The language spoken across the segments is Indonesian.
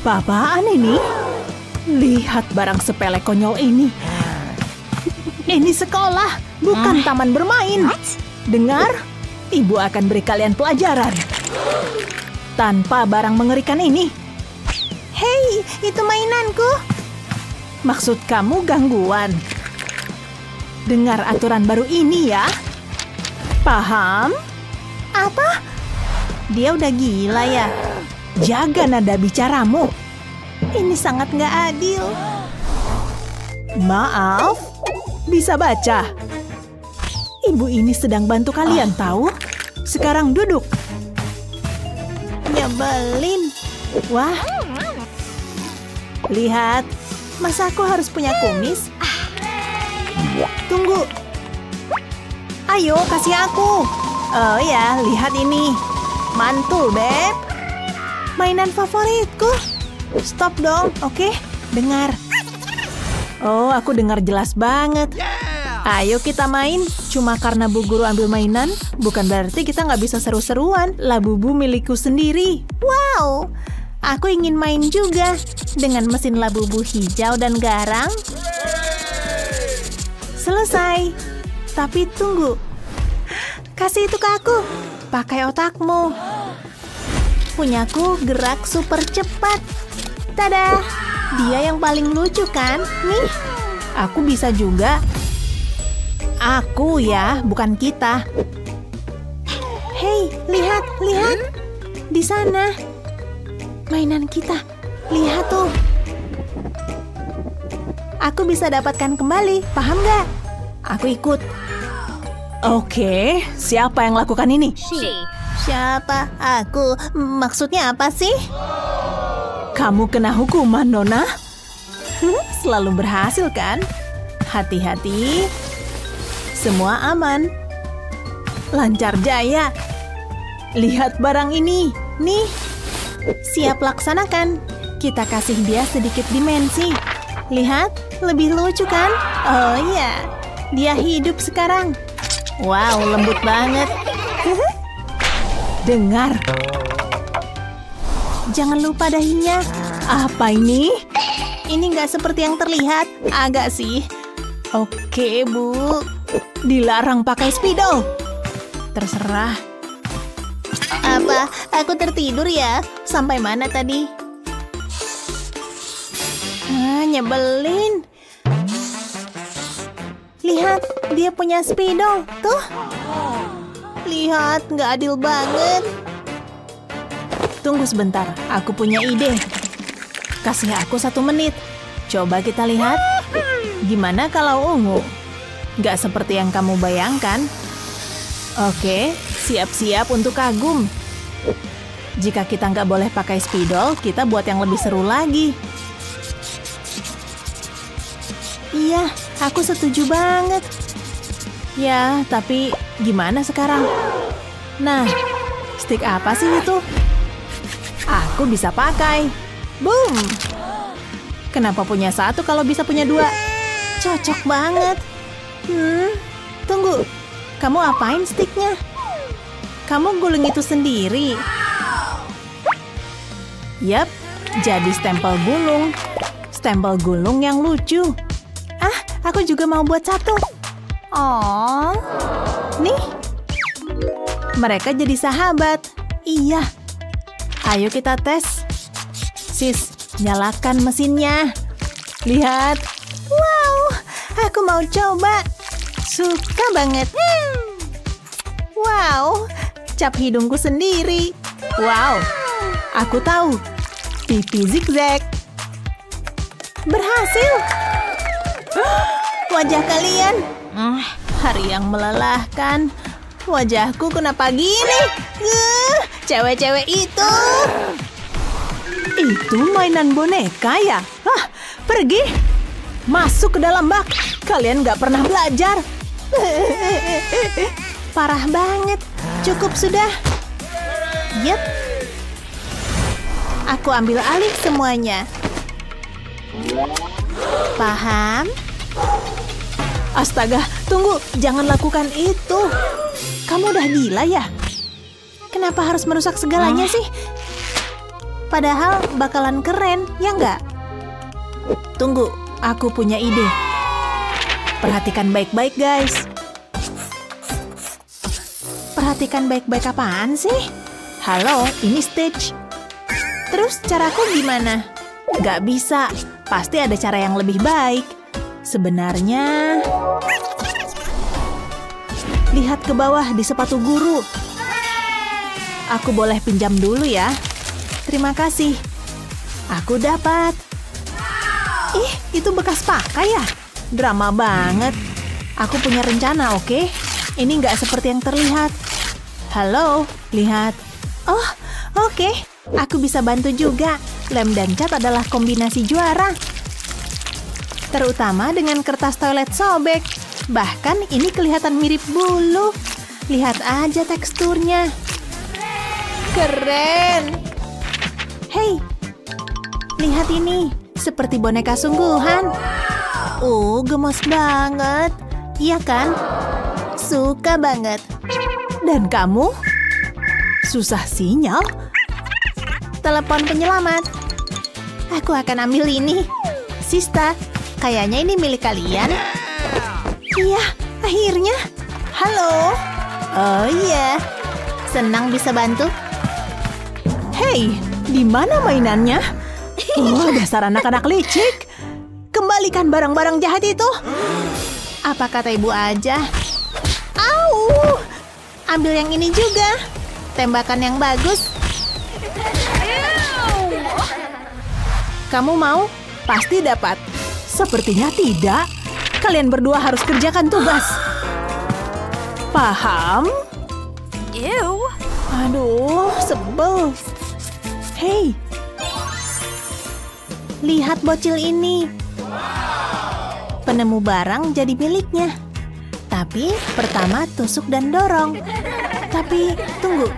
Apa-apaan ini? Lihat barang sepele konyol ini. Ini sekolah, bukan taman bermain. Dengar, ibu akan beri kalian pelajaran. Tanpa barang mengerikan ini. Hei, itu mainanku. Maksud kamu gangguan? Dengar aturan baru ini ya. Paham? Apa? Dia udah gila ya? Jaga nada bicaramu. Ini sangat nggak adil. Maaf, bisa baca. Ibu ini sedang bantu kalian tahu? Sekarang duduk. Nyebelin. Wah. Lihat, masa aku harus punya kumis? Tunggu. Ayo, kasih aku. Oh ya, lihat ini. Mantul, Beb. Mainan favoritku. Stop dong, oke? Dengar. Oh, aku dengar jelas banget. Ayo kita main. Cuma karena Bu Guru ambil mainan, bukan berarti kita nggak bisa seru-seruan. Labubu milikku sendiri. Wow, aku ingin main juga. Dengan mesin labubu hijau dan garang. Selesai. Tapi tunggu. Kasih itu ke aku. Pakai otakmu. Punyaku gerak super cepat. Tada! Dia yang paling lucu kan? Nih. Aku bisa juga. Aku ya, bukan kita. Hei, lihat, lihat. Di sana. Mainan kita. Lihat tuh. Aku bisa dapatkan kembali, paham nggak? Aku ikut. Oke, siapa yang lakukan ini? Siapa? Aku. Maksudnya apa sih? Kamu kena hukuman, Nona. Selalu berhasil kan? Hati-hati. Semua aman. Lancar jaya. Lihat barang ini. Nih. Siap laksanakan. Kita kasih dia sedikit dimensi. Lihat, lebih lucu kan? Oh iya, dia hidup sekarang. Wow, lembut banget. Dengar. Jangan lupa dahinya. Apa ini? Ini nggak seperti yang terlihat. Agak sih. Oke, Bu. Dilarang pakai spidol. Terserah. Apa? Aku tertidur ya? Sampai mana tadi? Nyebelin. Lihat, dia punya spidol. Tuh. Lihat, nggak adil banget. Tunggu sebentar, aku punya ide. Kasih aku 1 menit. Coba kita lihat. Gimana kalau ungu? Nggak seperti yang kamu bayangkan. Oke, siap-siap untuk kagum. Jika kita nggak boleh pakai spidol, kita buat yang lebih seru lagi. Iya, aku setuju banget. Ya, tapi gimana sekarang? Nah, stick apa sih itu? Aku bisa pakai. Boom! Kenapa punya 1 kalau bisa punya 2? Cocok banget. Tunggu. Kamu apain sticknya? Kamu gulung itu sendiri. Yap, jadi stempel gulung. Stempel gulung yang lucu. Aku juga mau buat 1. Oh, nih. Mereka jadi sahabat. Iya. Ayo kita tes. Sis, nyalakan mesinnya. Lihat. Wow, aku mau coba. Suka banget. Wow, cap hidungku sendiri. Wow, aku tahu. Pipi zigzag. Berhasil. Wajah kalian. Hari yang melelahkan. Wajahku kenapa gini? Cewek-cewek itu. Itu mainan boneka ya? Pergi. Masuk ke dalam bak. Kalian nggak pernah belajar. Parah banget. Cukup sudah. Yep. Aku ambil alih semuanya. Paham? Astaga, tunggu. Jangan lakukan itu. Kamu udah gila ya? Kenapa harus merusak segalanya sih? Padahal bakalan keren, ya nggak? Tunggu, aku punya ide. Perhatikan baik-baik, guys. Perhatikan baik-baik apaan sih? Halo, ini stage. Terus caraku gimana? Nggak bisa, pasti ada cara yang lebih baik. Sebenarnya... Lihat ke bawah di sepatu guru. Aku boleh pinjam dulu ya. Terima kasih. Aku dapat. Ih, itu bekas pakai ya? Drama banget. Aku punya rencana, oke? Ini nggak seperti yang terlihat. Halo, lihat. Oh, oke. Aku bisa bantu juga. Lem dan cat adalah kombinasi juara. Terutama dengan kertas toilet sobek. Bahkan ini kelihatan mirip bulu. Lihat aja teksturnya. Keren. Hei, lihat ini. Seperti boneka sungguhan. Gemes banget. Iya kan? Suka banget. Dan kamu? Susah sinyal? Telepon penyelamat. Aku akan ambil ini. Sista, kayaknya ini milik kalian. Iya, akhirnya. Halo. Oh iya. Senang bisa bantu. Hei, di mana mainannya? Dasar anak-anak licik. Kembalikan barang-barang jahat itu. Apa kata ibu aja? Au! Ambil yang ini juga. Tembakan yang bagus. Kamu mau? Pasti dapat. Sepertinya tidak. Kalian berdua harus kerjakan tugas. Paham? Ew. Aduh, sebel. Hei. Lihat bocil ini. Penemu barang jadi miliknya. Tapi pertama tusuk dan dorong. Tapi tunggu.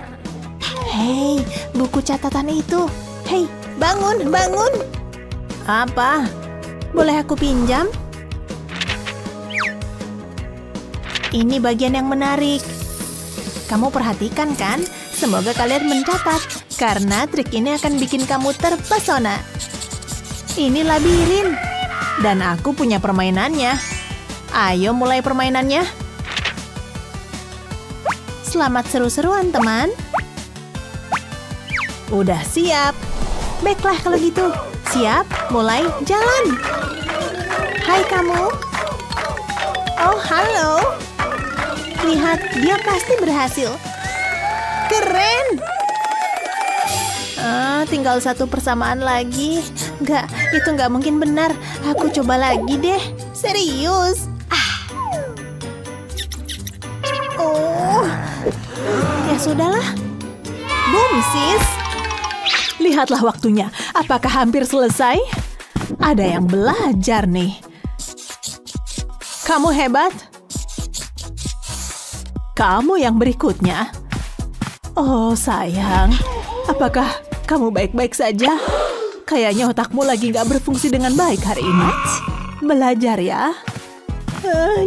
Hei, buku catatan itu. Hei, bangun, bangun. Apa? Boleh aku pinjam? Ini bagian yang menarik. Kamu perhatikan kan? Semoga kalian mencatat. Karena trik ini akan bikin kamu terpesona. Ini labirin. Dan aku punya permainannya. Ayo mulai permainannya. Selamat seru-seruan, teman. Udah siap. Baiklah kalau gitu. Siap, mulai, jalan. Hai kamu. Oh, halo. Lihat, dia pasti berhasil. Keren. Tinggal satu persamaan lagi. Nggak, itu nggak mungkin benar. Aku coba lagi deh. Serius. Ya sudahlah. Boom, sis. Lihatlah waktunya. Apakah hampir selesai? Ada yang belajar nih. Kamu hebat. Kamu yang berikutnya. Oh, sayang. Apakah kamu baik-baik saja? Kayaknya otakmu lagi nggak berfungsi dengan baik hari ini. Belajar ya.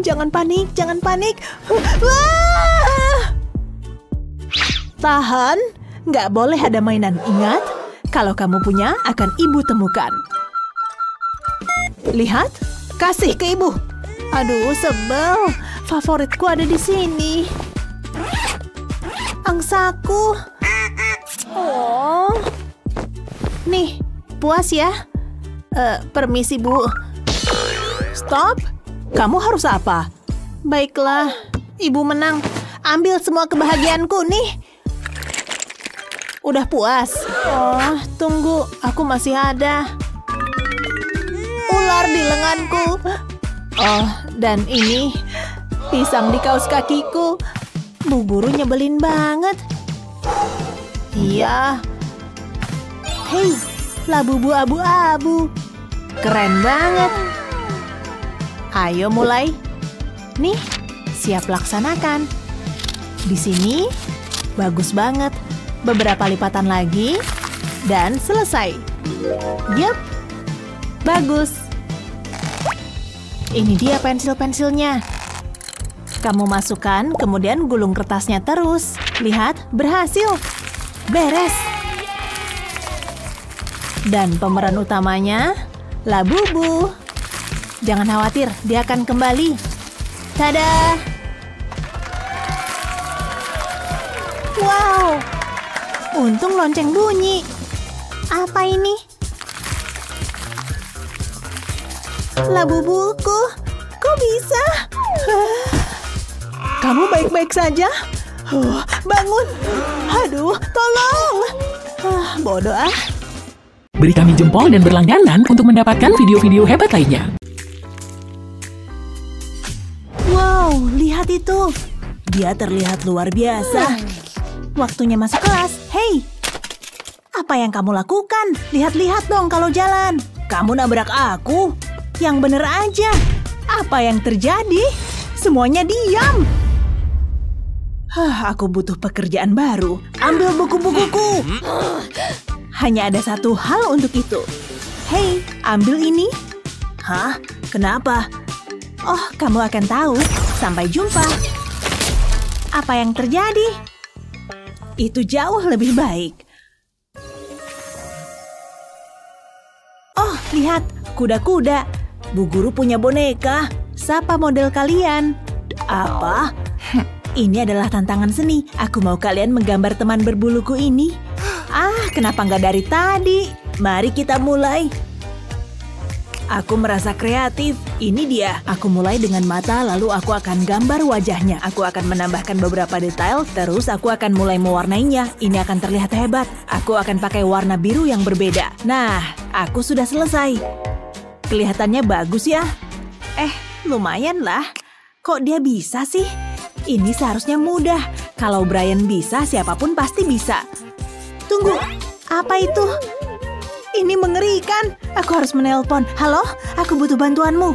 Jangan panik, jangan panik. Tahan. Nggak boleh ada mainan. Ingat, kalau kamu punya, akan ibu temukan. Lihat, kasih ke ibu. Aduh, sebel. Favoritku ada di sini. Angsaku. Oh. Nih, puas ya? Permisi, Bu. Stop. Kamu harus apa? Baiklah, ibu menang. Ambil semua kebahagiaanku nih. Udah puas? Oh, tunggu. Aku masih ada. Ular di lenganku. Oh, dan ini pisang di kaos kakiku. Bu guru nyebelin banget. Iya. Hei, labubu abu-abu. Keren banget. Ayo mulai. Nih, siap laksanakan. Di sini, bagus banget. Beberapa lipatan lagi, dan selesai. Yup, bagus. Ini dia pensil-pensilnya. Kamu masukkan, kemudian gulung kertasnya terus. Lihat, berhasil. Beres. Dan pemeran utamanya, Labubu. Jangan khawatir, dia akan kembali. Tada! Wow! Untung lonceng bunyi. Apa ini? Labubuku, kok bisa? Kamu baik-baik saja? Bangun! Aduh, tolong! Bodoh ah. Beri kami jempol dan berlangganan untuk mendapatkan video-video hebat lainnya. Wow, lihat itu. Dia terlihat luar biasa. Waktunya masuk kelas. Hei! Apa yang kamu lakukan? Lihat-lihat dong kalau jalan. Kamu nabrak aku. Yang bener aja. Apa yang terjadi? Semuanya diam. Aku butuh pekerjaan baru. Ambil buku-bukuku. Hanya ada satu hal untuk itu. Hei, ambil ini. Hah? Kenapa? Oh, kamu akan tahu. Sampai jumpa. Apa yang terjadi? Itu jauh lebih baik. Oh, lihat. Kuda-kuda. Bu Guru punya boneka. Siapa model kalian? Apa? Ini adalah tantangan seni. Aku mau kalian menggambar teman berbuluku ini. Kenapa nggak dari tadi? Mari kita mulai. Aku merasa kreatif. Ini dia. Aku mulai dengan mata, lalu aku akan gambar wajahnya. Aku akan menambahkan beberapa detail, terus aku akan mulai mewarnainya. Ini akan terlihat hebat. Aku akan pakai warna biru yang berbeda. Nah, aku sudah selesai. Kelihatannya bagus ya? Lumayan lah. Kok dia bisa sih? Ini seharusnya mudah. Kalau Brian bisa, siapapun pasti bisa. Tunggu, apa itu? Ini mengerikan. Aku harus menelpon. Halo, aku butuh bantuanmu.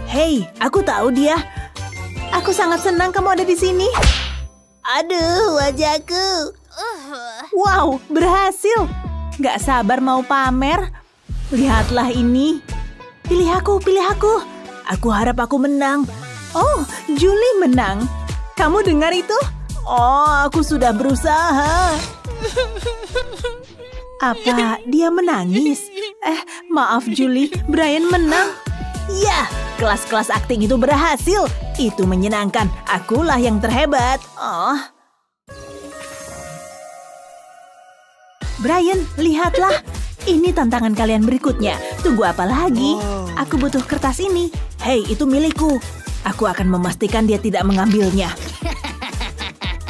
Hei, aku tahu dia. Aku sangat senang kamu ada di sini. Aduh, wajahku. Wow, berhasil. Gak sabar mau pamer. Lihatlah ini. Pilih aku, pilih aku. Aku harap aku menang. Oh, Julie menang. Kamu dengar itu? Oh, aku sudah berusaha. Apa dia menangis? Maaf Julie, Brian menang. Ya, kelas-kelas akting itu berhasil. Itu menyenangkan. Akulah yang terhebat. Oh. Brian, lihatlah. Ini tantangan kalian berikutnya. Tunggu apa lagi? Aku butuh kertas ini. Hei, itu milikku. Aku akan memastikan dia tidak mengambilnya.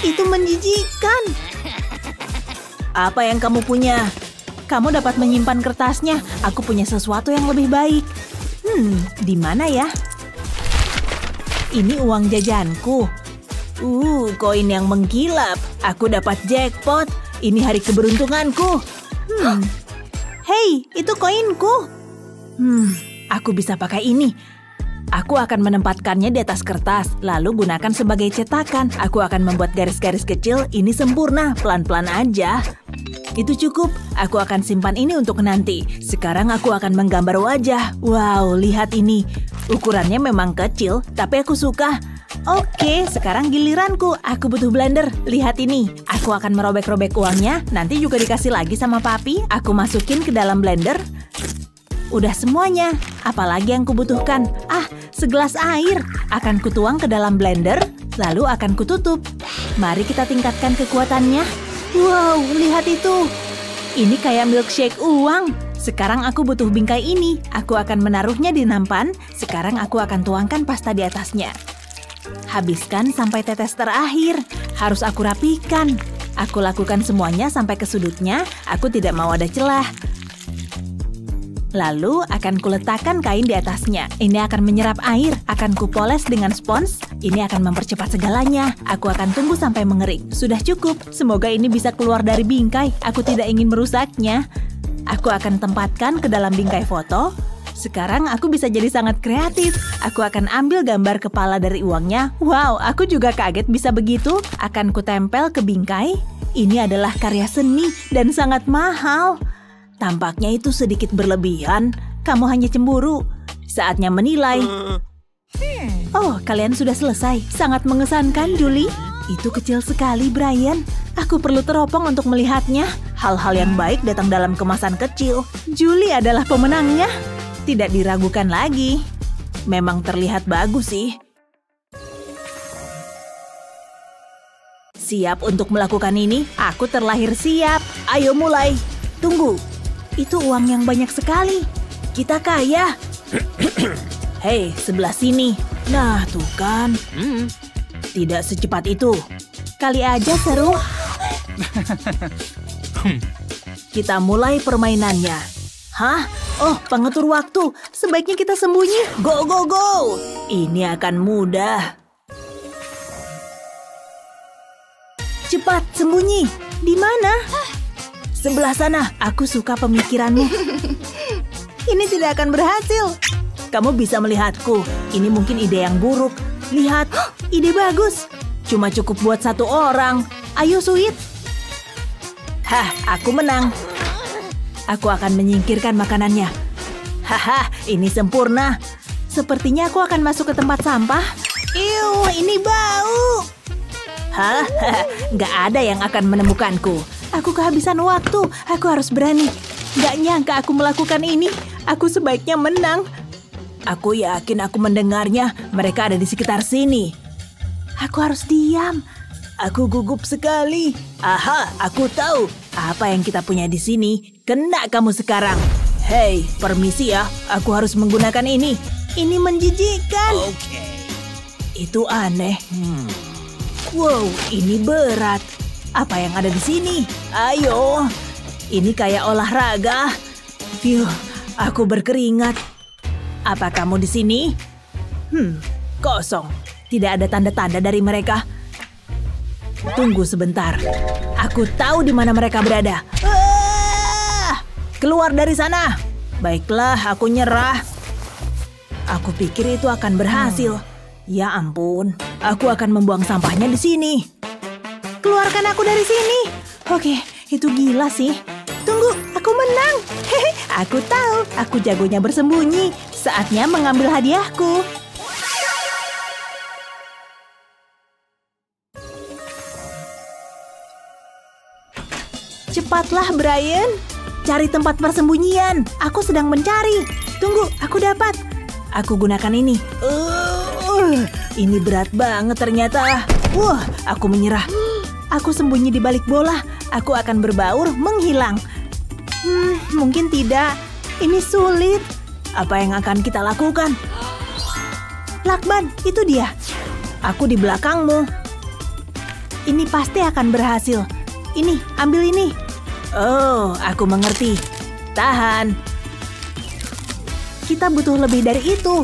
Itu menjijikkan. Apa yang kamu punya? Kamu dapat menyimpan kertasnya. Aku punya sesuatu yang lebih baik. Di mana ya? Ini uang jajanku. Koin yang mengkilap. Aku dapat jackpot. Ini hari keberuntunganku. Hei, itu koinku. Aku bisa pakai ini. Aku akan menempatkannya di atas kertas, lalu gunakan sebagai cetakan. Aku akan membuat garis-garis kecil, ini sempurna, pelan-pelan aja. Itu cukup, aku akan simpan ini untuk nanti. Sekarang aku akan menggambar wajah. Wow, lihat ini. Ukurannya memang kecil, tapi aku suka. Oke, sekarang giliranku. Aku butuh blender. Lihat ini, aku akan merobek-robek uangnya. Nanti juga dikasih lagi sama papi. Aku masukin ke dalam blender. Udah semuanya. Apalagi yang kubutuhkan? Segelas air. Akan kutuang ke dalam blender, lalu akan kututup. Mari kita tingkatkan kekuatannya. Wow, lihat itu. Ini kayak milkshake uang. Sekarang aku butuh bingkai ini. Aku akan menaruhnya di nampan. Sekarang aku akan tuangkan pasta di atasnya. Habiskan sampai tetes terakhir. Harus aku rapikan. Aku lakukan semuanya sampai ke sudutnya. Aku tidak mau ada celah. Lalu akan kuletakkan kain di atasnya. Ini akan menyerap air. Akan kupoles dengan spons. Ini akan mempercepat segalanya. Aku akan tunggu sampai mengering. Sudah cukup. Semoga ini bisa keluar dari bingkai. Aku tidak ingin merusaknya. Aku akan tempatkan ke dalam bingkai foto. Sekarang aku bisa jadi sangat kreatif. Aku akan ambil gambar kepala dari uangnya. Wow, aku juga kaget bisa begitu. Akan kutempel ke bingkai. Ini adalah karya seni dan sangat mahal. Tampaknya itu sedikit berlebihan. Kamu hanya cemburu. Saatnya menilai. Oh, kalian sudah selesai. Sangat mengesankan, Julie. Itu kecil sekali, Brian. Aku perlu teropong untuk melihatnya. Hal-hal yang baik datang dalam kemasan kecil. Julie adalah pemenangnya. Tidak diragukan lagi. Memang terlihat bagus sih. Siap untuk melakukan ini? Aku terlahir siap. Ayo mulai. Tunggu. Itu uang yang banyak sekali. Kita kaya. Hei, sebelah sini. Nah, tuh kan. Tidak secepat itu. Kali aja seru. Kita mulai permainannya. Hah? Oh, pengatur waktu. Sebaiknya kita sembunyi. Go, go, go. Ini akan mudah. Cepat, sembunyi. Di mana? Sebelah sana. Aku suka pemikiranmu. Ini tidak akan berhasil. Kamu bisa melihatku. Ini mungkin ide yang buruk. Lihat, ide bagus. Cuma cukup buat satu orang. Ayo, Sweet. Hah, aku menang. Aku akan menyingkirkan makanannya. Haha, ini sempurna. Sepertinya aku akan masuk ke tempat sampah. Iu, ini bau. Hah, nggak ada yang akan menemukanku. Aku kehabisan waktu. Aku harus berani. Nggak nyangka aku melakukan ini. Aku sebaiknya menang. Aku yakin aku mendengarnya. Mereka ada di sekitar sini. Aku harus diam. Aku gugup sekali. Aha, aku tahu. Apa yang kita punya di sini. Kena kamu sekarang. Hei, permisi ya. Aku harus menggunakan ini. Ini menjijikkan. Oke. Itu aneh. Wow, ini berat. Apa yang ada di sini? Ayo. Ini kayak olahraga. Phew, aku berkeringat. Apa kamu di sini? Kosong. Tidak ada tanda-tanda dari mereka. Tunggu sebentar. Aku tahu di mana mereka berada. Keluar dari sana. Baiklah, aku nyerah. Aku pikir itu akan berhasil. Ya ampun, aku akan membuang sampahnya di sini. Keluarkan aku dari sini. Oke, itu gila sih. Tunggu, aku menang. Hehe, aku tahu. Aku jagonya bersembunyi. Saatnya mengambil hadiahku. Cepatlah, Brian. Cari tempat persembunyian. Aku sedang mencari. Tunggu, aku dapat. Aku gunakan ini. Ini berat banget ternyata. Wah, aku menyerah. Aku sembunyi di balik bola. Aku akan berbaur menghilang. Mungkin tidak. Ini sulit. Apa yang akan kita lakukan? Lakban, itu dia. Aku di belakangmu. Ini pasti akan berhasil. Ini, ambil ini. Oh, aku mengerti. Tahan. Kita butuh lebih dari itu.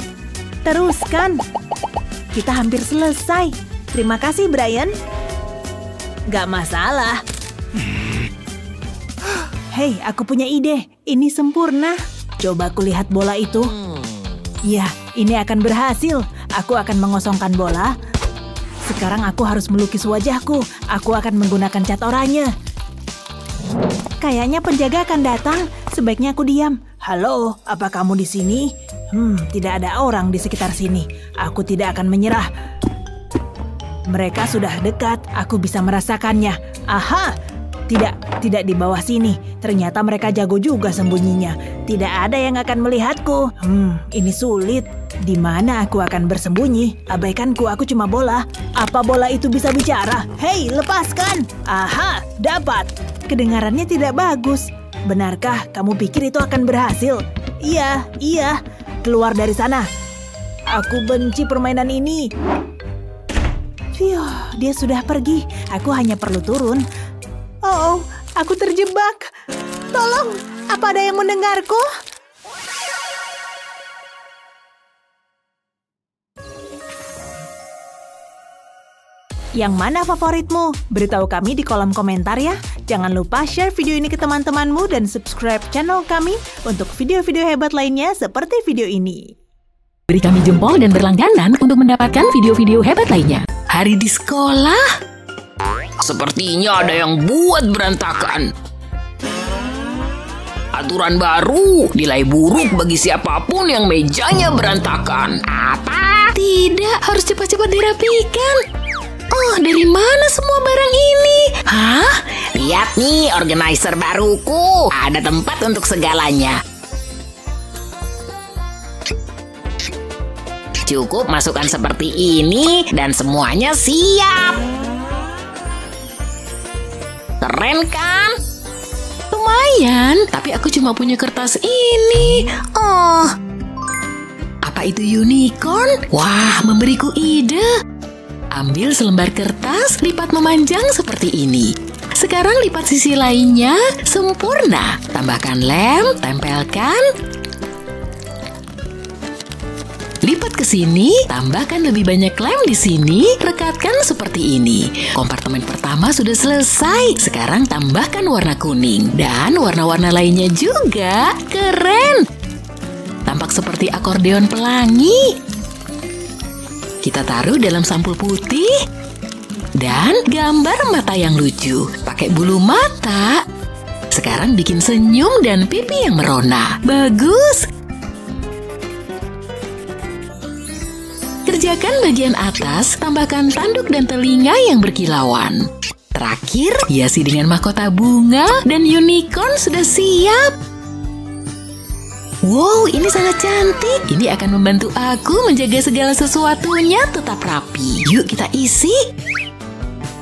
Teruskan. Kita hampir selesai. Terima kasih, Brian. Gak masalah. Hei, aku punya ide. Ini sempurna. Coba kulihat bola itu. Ya, ini akan berhasil. Aku akan mengosongkan bola. Sekarang aku harus melukis wajahku. Aku akan menggunakan cat oranye. Kayaknya penjaga akan datang. Sebaiknya aku diam. Halo, apa kamu di sini? Tidak ada orang di sekitar sini. Aku tidak akan menyerah. Mereka sudah dekat. Aku bisa merasakannya. Aha! Tidak di bawah sini. Ternyata mereka jago juga sembunyinya. Tidak ada yang akan melihatku. Ini sulit. Di mana aku akan bersembunyi? Abaikanku, aku cuma bola. Apa bola itu bisa bicara? Hei, lepaskan! Aha, dapat. Kedengarannya tidak bagus. Benarkah kamu pikir itu akan berhasil? Iya. Keluar dari sana. Aku benci permainan ini. Dia sudah pergi. Aku hanya perlu turun. Oh, aku terjebak. Tolong, apa ada yang mendengarku? Yang mana favoritmu? Beritahu kami di kolom komentar ya. Jangan lupa share video ini ke teman-temanmu dan subscribe channel kami untuk video-video hebat lainnya seperti video ini. Beri kami jempol dan berlangganan untuk mendapatkan video-video hebat lainnya. Hari di sekolah? Sepertinya ada yang buat berantakan. Aturan baru, nilai buruk bagi siapapun yang mejanya berantakan. Apa? Tidak, harus cepat-cepat dirapikan. Oh, dari mana semua barang ini? Hah? Lihat nih, organizer baruku. Ada tempat untuk segalanya. Cukup masukkan seperti ini dan semuanya siap. Keren kan? Lumayan, tapi aku cuma punya kertas ini. Oh, Apa itu unicorn? Wah, memberiku ide. Ambil selembar kertas, lipat memanjang seperti ini. Sekarang lipat sisi lainnya, sempurna. Tambahkan lem, tempelkan. Lipat ke sini, tambahkan lebih banyak lem di sini, rekatkan seperti ini. Kompartemen pertama sudah selesai. Sekarang tambahkan warna kuning dan warna-warna lainnya juga. Keren! Tampak seperti akordeon pelangi. Kita taruh dalam sampul putih dan gambar mata yang lucu. Pakai bulu mata. Sekarang bikin senyum dan pipi yang merona. Bagus! Kerjakan bagian atas, tambahkan tanduk dan telinga yang berkilauan. Terakhir, hiasi dengan mahkota bunga dan unicorn sudah siap. Wow, ini sangat cantik. Ini akan membantu aku menjaga segala sesuatunya tetap rapi. Yuk kita isi.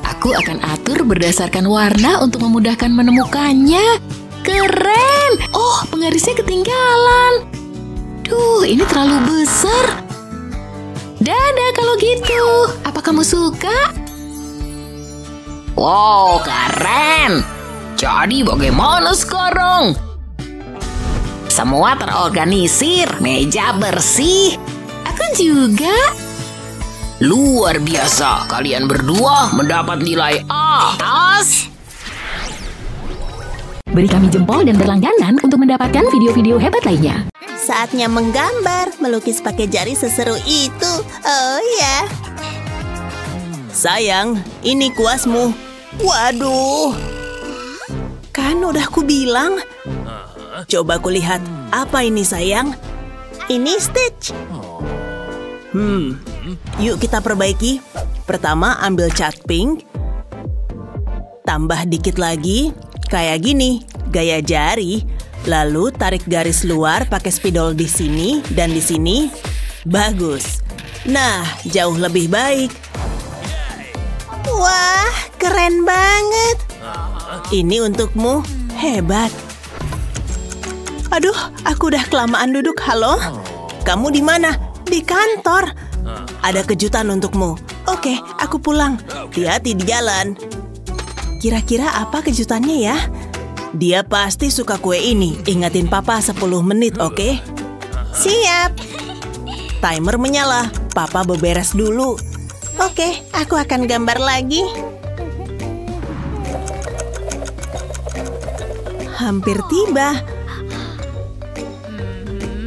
Aku akan atur berdasarkan warna untuk memudahkan menemukannya. Keren! Oh, penggarisnya ketinggalan. Duh, ini terlalu besar. Dadah kalau gitu. Apa kamu suka? wow, keren. Jadi bagaimana sekarang? Semua terorganisir, meja bersih. Aku juga. Luar biasa, kalian berdua mendapat nilai A. Atas. Beri kami jempol dan berlangganan untuk mendapatkan video-video hebat lainnya. Saatnya menggambar, melukis pakai jari seseru itu. Oh ya. Sayang, ini kuasmu. Waduh. Kan udah ku bilang. Coba kulihat. Apa ini sayang? Ini Stitch. Yuk kita perbaiki. Pertama ambil cat pink. Tambah dikit lagi. Kayak gini. Gaya jari. Lalu tarik garis luar pakai spidol di sini dan di sini. Bagus. Nah, jauh lebih baik. Wah, keren banget. Ini untukmu. Hebat. Aduh, aku udah kelamaan duduk. Halo? Kamu di mana? Di kantor. Ada kejutan untukmu. Oke, aku pulang. Hati-hati di jalan. Kira-kira apa kejutannya ya? Dia pasti suka kue ini. Ingatin papa 10 menit, oke? Siap. Timer menyala. Papa beberes dulu. Oke, aku akan gambar lagi. Hampir tiba.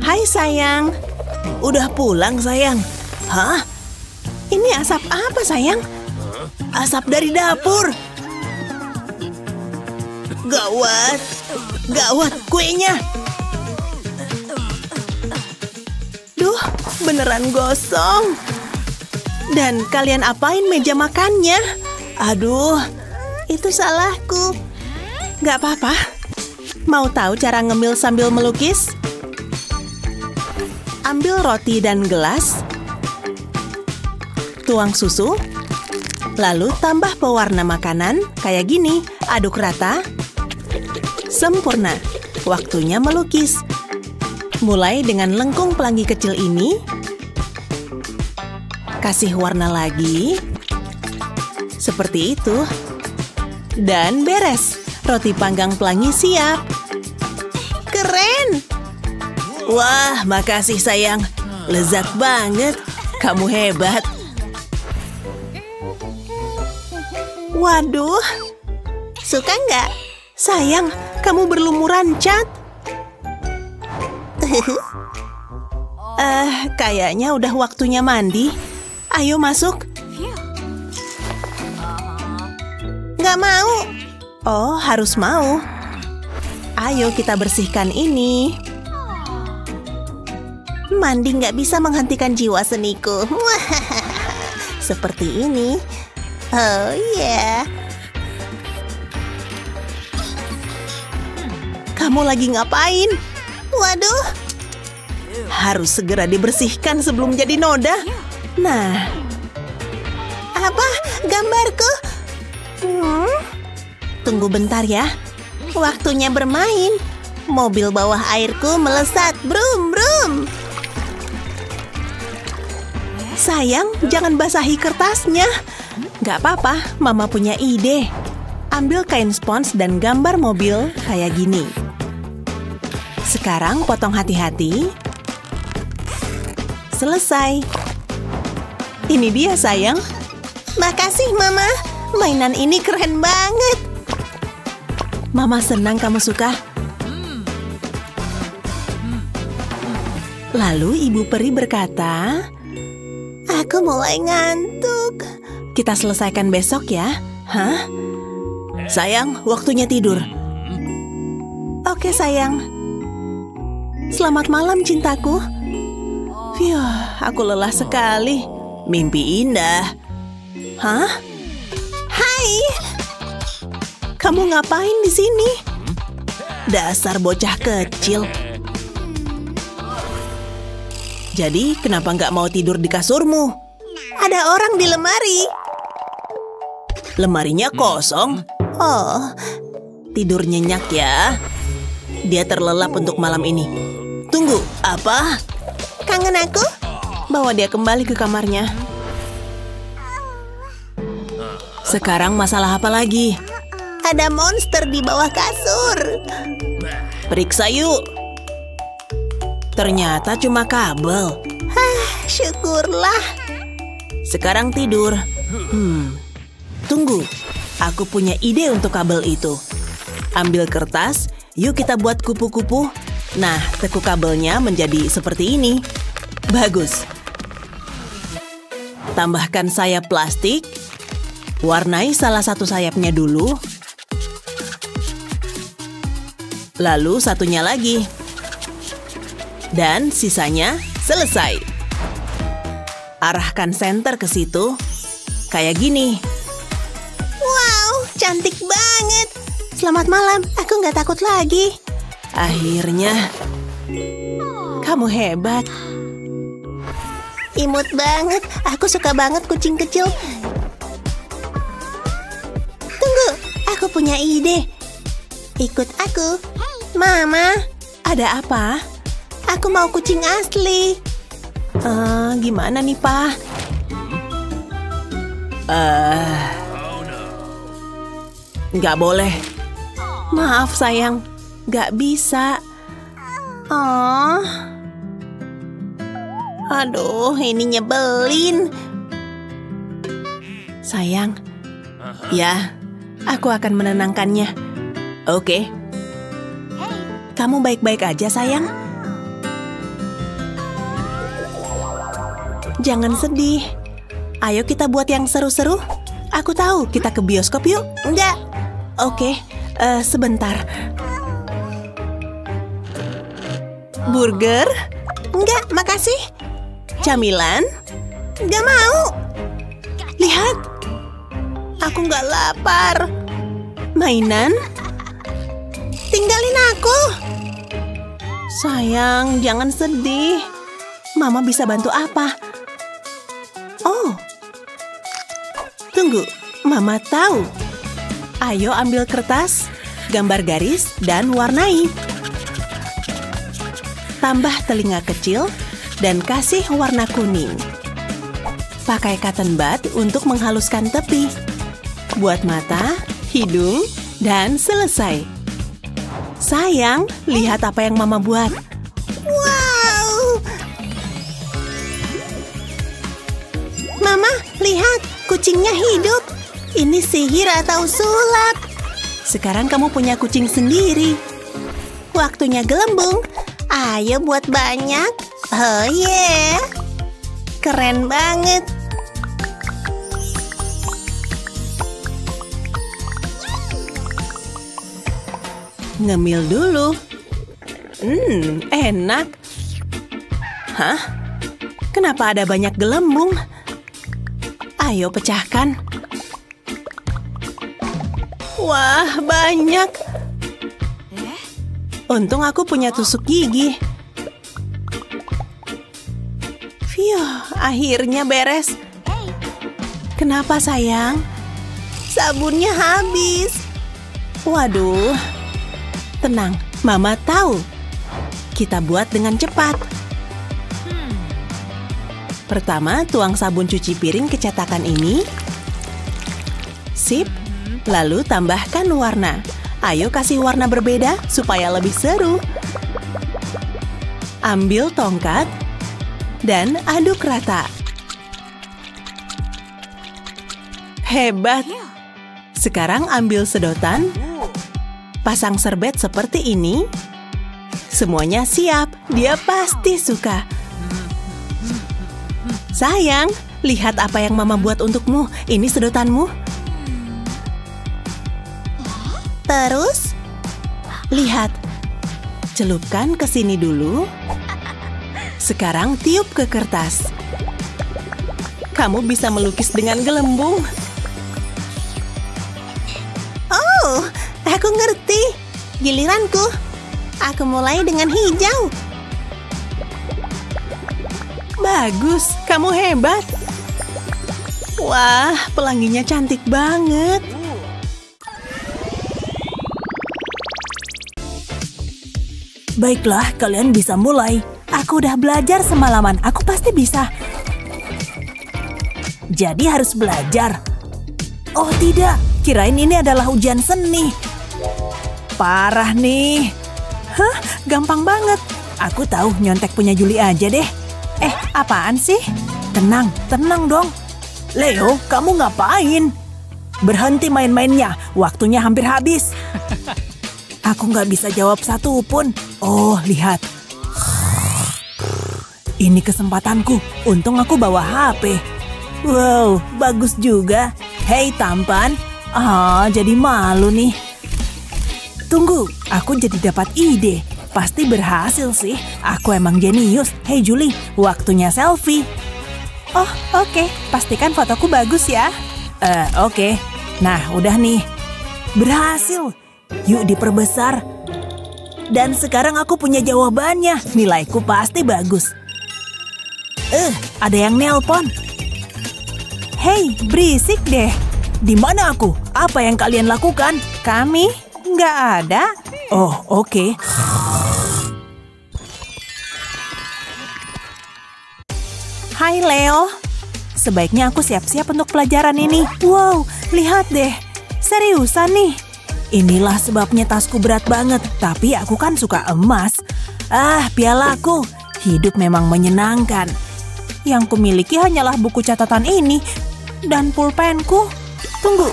Hai sayang. Udah pulang sayang. Hah? Ini asap apa sayang? Asap dari dapur. Gawat. Gawat kuenya. Duh, beneran gosong. Dan kalian apain meja makannya? Aduh, itu salahku. Gak apa-apa. Mau tahu cara ngemil sambil melukis? Ambil roti dan gelas. Tuang susu. Lalu tambah pewarna makanan kayak gini. Aduk rata. Sempurna. Waktunya melukis. Mulai dengan lengkung pelangi kecil ini. Kasih warna lagi. Seperti itu. Dan beres. Roti panggang pelangi siap. Keren! Wah, makasih sayang. Lezat banget. Kamu hebat. Waduh. Suka nggak? Sayang, kamu berlumuran cat. Kayaknya udah waktunya mandi. Ayo masuk. Nggak mau. Oh, harus mau. Ayo kita bersihkan ini. Mandi nggak bisa menghentikan jiwa seniku. Seperti ini. Oh iya. Kamu lagi ngapain? Waduh. Harus segera dibersihkan sebelum jadi noda. Nah, Apa? Gambarku? tunggu bentar ya. Waktunya bermain. Mobil bawah airku melesat. Brum, brum. Sayang, jangan basahi kertasnya. Gak apa-apa, Mama punya ide. Ambil kain spons dan gambar mobil kayak gini. Sekarang potong hati-hati. Selesai. Ini dia, sayang. Makasih, Mama. Mainan ini keren banget. Mama senang kamu suka. Lalu Ibu Peri berkata, Aku mulai ngantuk. kita selesaikan besok ya. Hah? Sayang, waktunya tidur. Oke, sayang. Selamat malam, cintaku. Aku lelah sekali. Mimpi indah. Hah? Hai. Kamu ngapain di sini? Dasar bocah kecil. Jadi, kenapa nggak mau tidur di kasurmu? Ada orang di lemari. Lemarinya kosong. Oh, Tidur nyenyak ya. Dia terlelap untuk malam ini. Tunggu, apa? kangen aku? Bawa dia kembali ke kamarnya. Sekarang masalah apa lagi? Ada monster di bawah kasur. Periksa yuk. Ternyata cuma kabel. Syukurlah. Sekarang tidur. Tunggu, aku punya ide untuk kabel itu. Ambil kertas, yuk kita buat kupu-kupu. Nah, tekuk kabelnya menjadi seperti ini. Bagus. Tambahkan sayap plastik. Warnai salah satu sayapnya dulu. Lalu satunya lagi. Dan sisanya selesai. Arahkan senter ke situ. Kayak gini. Wow, cantik banget. Selamat malam, aku nggak takut lagi. Akhirnya. Kamu hebat. Imut banget, aku suka banget kucing kecil. Tunggu, aku punya ide. Ikut aku. Mama, Ada apa? aku mau kucing asli. Gimana nih, Pak? Nggak boleh. Maaf, sayang. Nggak bisa. Oh. Aduh, ini nyebelin. Sayang. Ya, aku akan menenangkannya. Oke. Kamu baik-baik aja, sayang? Jangan sedih. Ayo kita buat yang seru-seru. Aku tahu, kita ke bioskop yuk. Enggak. Oke, sebentar. Burger? Enggak, makasih. Camilan? Enggak mau. Lihat. Aku nggak lapar. Mainan? Tinggalin aku. Sayang, jangan sedih. Mama bisa bantu apa? Oh. Tunggu, Mama tahu. Ayo ambil kertas, gambar garis, dan warnai. Tambah telinga kecil dan kasih warna kuning. Pakai cotton bud untuk menghaluskan tepi. Buat mata, hidung, dan selesai. Sayang, lihat apa yang Mama buat. Wow. Mama, lihat. Kucingnya hidup. Ini sihir atau sulap? Sekarang kamu punya kucing sendiri. Waktunya gelembung. Ayo buat banyak. Oh yeah. Keren banget. Ngemil dulu. Enak. Hah? Kenapa ada banyak gelembung? Ayo pecahkan. Wah, banyak. Untung aku punya tusuk gigi. Akhirnya beres. Kenapa sayang? Sabunnya habis. Waduh. Tenang, Mama tahu. Kita buat dengan cepat. Pertama, tuang sabun cuci piring ke cetakan ini. Sip. Lalu tambahkan warna. Ayo kasih warna berbeda supaya lebih seru. Ambil tongkat dan aduk rata. Hebat. Sekarang ambil sedotan. Pasang serbet seperti ini. Semuanya siap. Dia pasti suka. Sayang, lihat apa yang Mama buat untukmu. Ini sedotanmu. Terus, lihat. Celupkan ke sini dulu. Sekarang tiup ke kertas. Kamu bisa melukis dengan gelembung. Oh, aku ngerti. Giliranku. Aku mulai dengan hijau. Bagus, kamu hebat. Wah, pelanginya cantik banget. Baiklah, kalian bisa mulai. Aku udah belajar semalaman, aku pasti bisa. Jadi harus belajar. Oh tidak, kirain ini adalah ujian seni. Parah nih. Hah, gampang banget. Aku tahu nyontek punya Juli aja deh. Apaan sih? Tenang, tenang dong. Leo, kamu ngapain? Berhenti main-mainnya, waktunya hampir habis. Aku nggak bisa jawab satu pun. Oh, lihat. Ini kesempatanku. Untung aku bawa HP. Wow, bagus juga. Hei tampan. Jadi malu nih. Tunggu, aku jadi dapat ide. Pasti berhasil sih. Aku emang jenius. Hei Juli, waktunya selfie. Oh, oke. Pastikan fotoku bagus ya. Oke. Nah, udah nih. Berhasil. Yuk diperbesar. Dan sekarang aku punya jawabannya. Nilaiku pasti bagus. Ada yang nelpon. Hei, berisik deh. Di mana aku? Apa yang kalian lakukan? Kami nggak ada. Oh, oke. Hai Leo. Sebaiknya aku siap-siap untuk pelajaran ini. Wow, lihat deh. Seriusan nih. Inilah sebabnya tasku berat banget. Tapi aku kan suka emas. Pialaku. Hidup memang menyenangkan. Yang kumiliki hanyalah buku catatan ini. Dan pulpenku. Tunggu,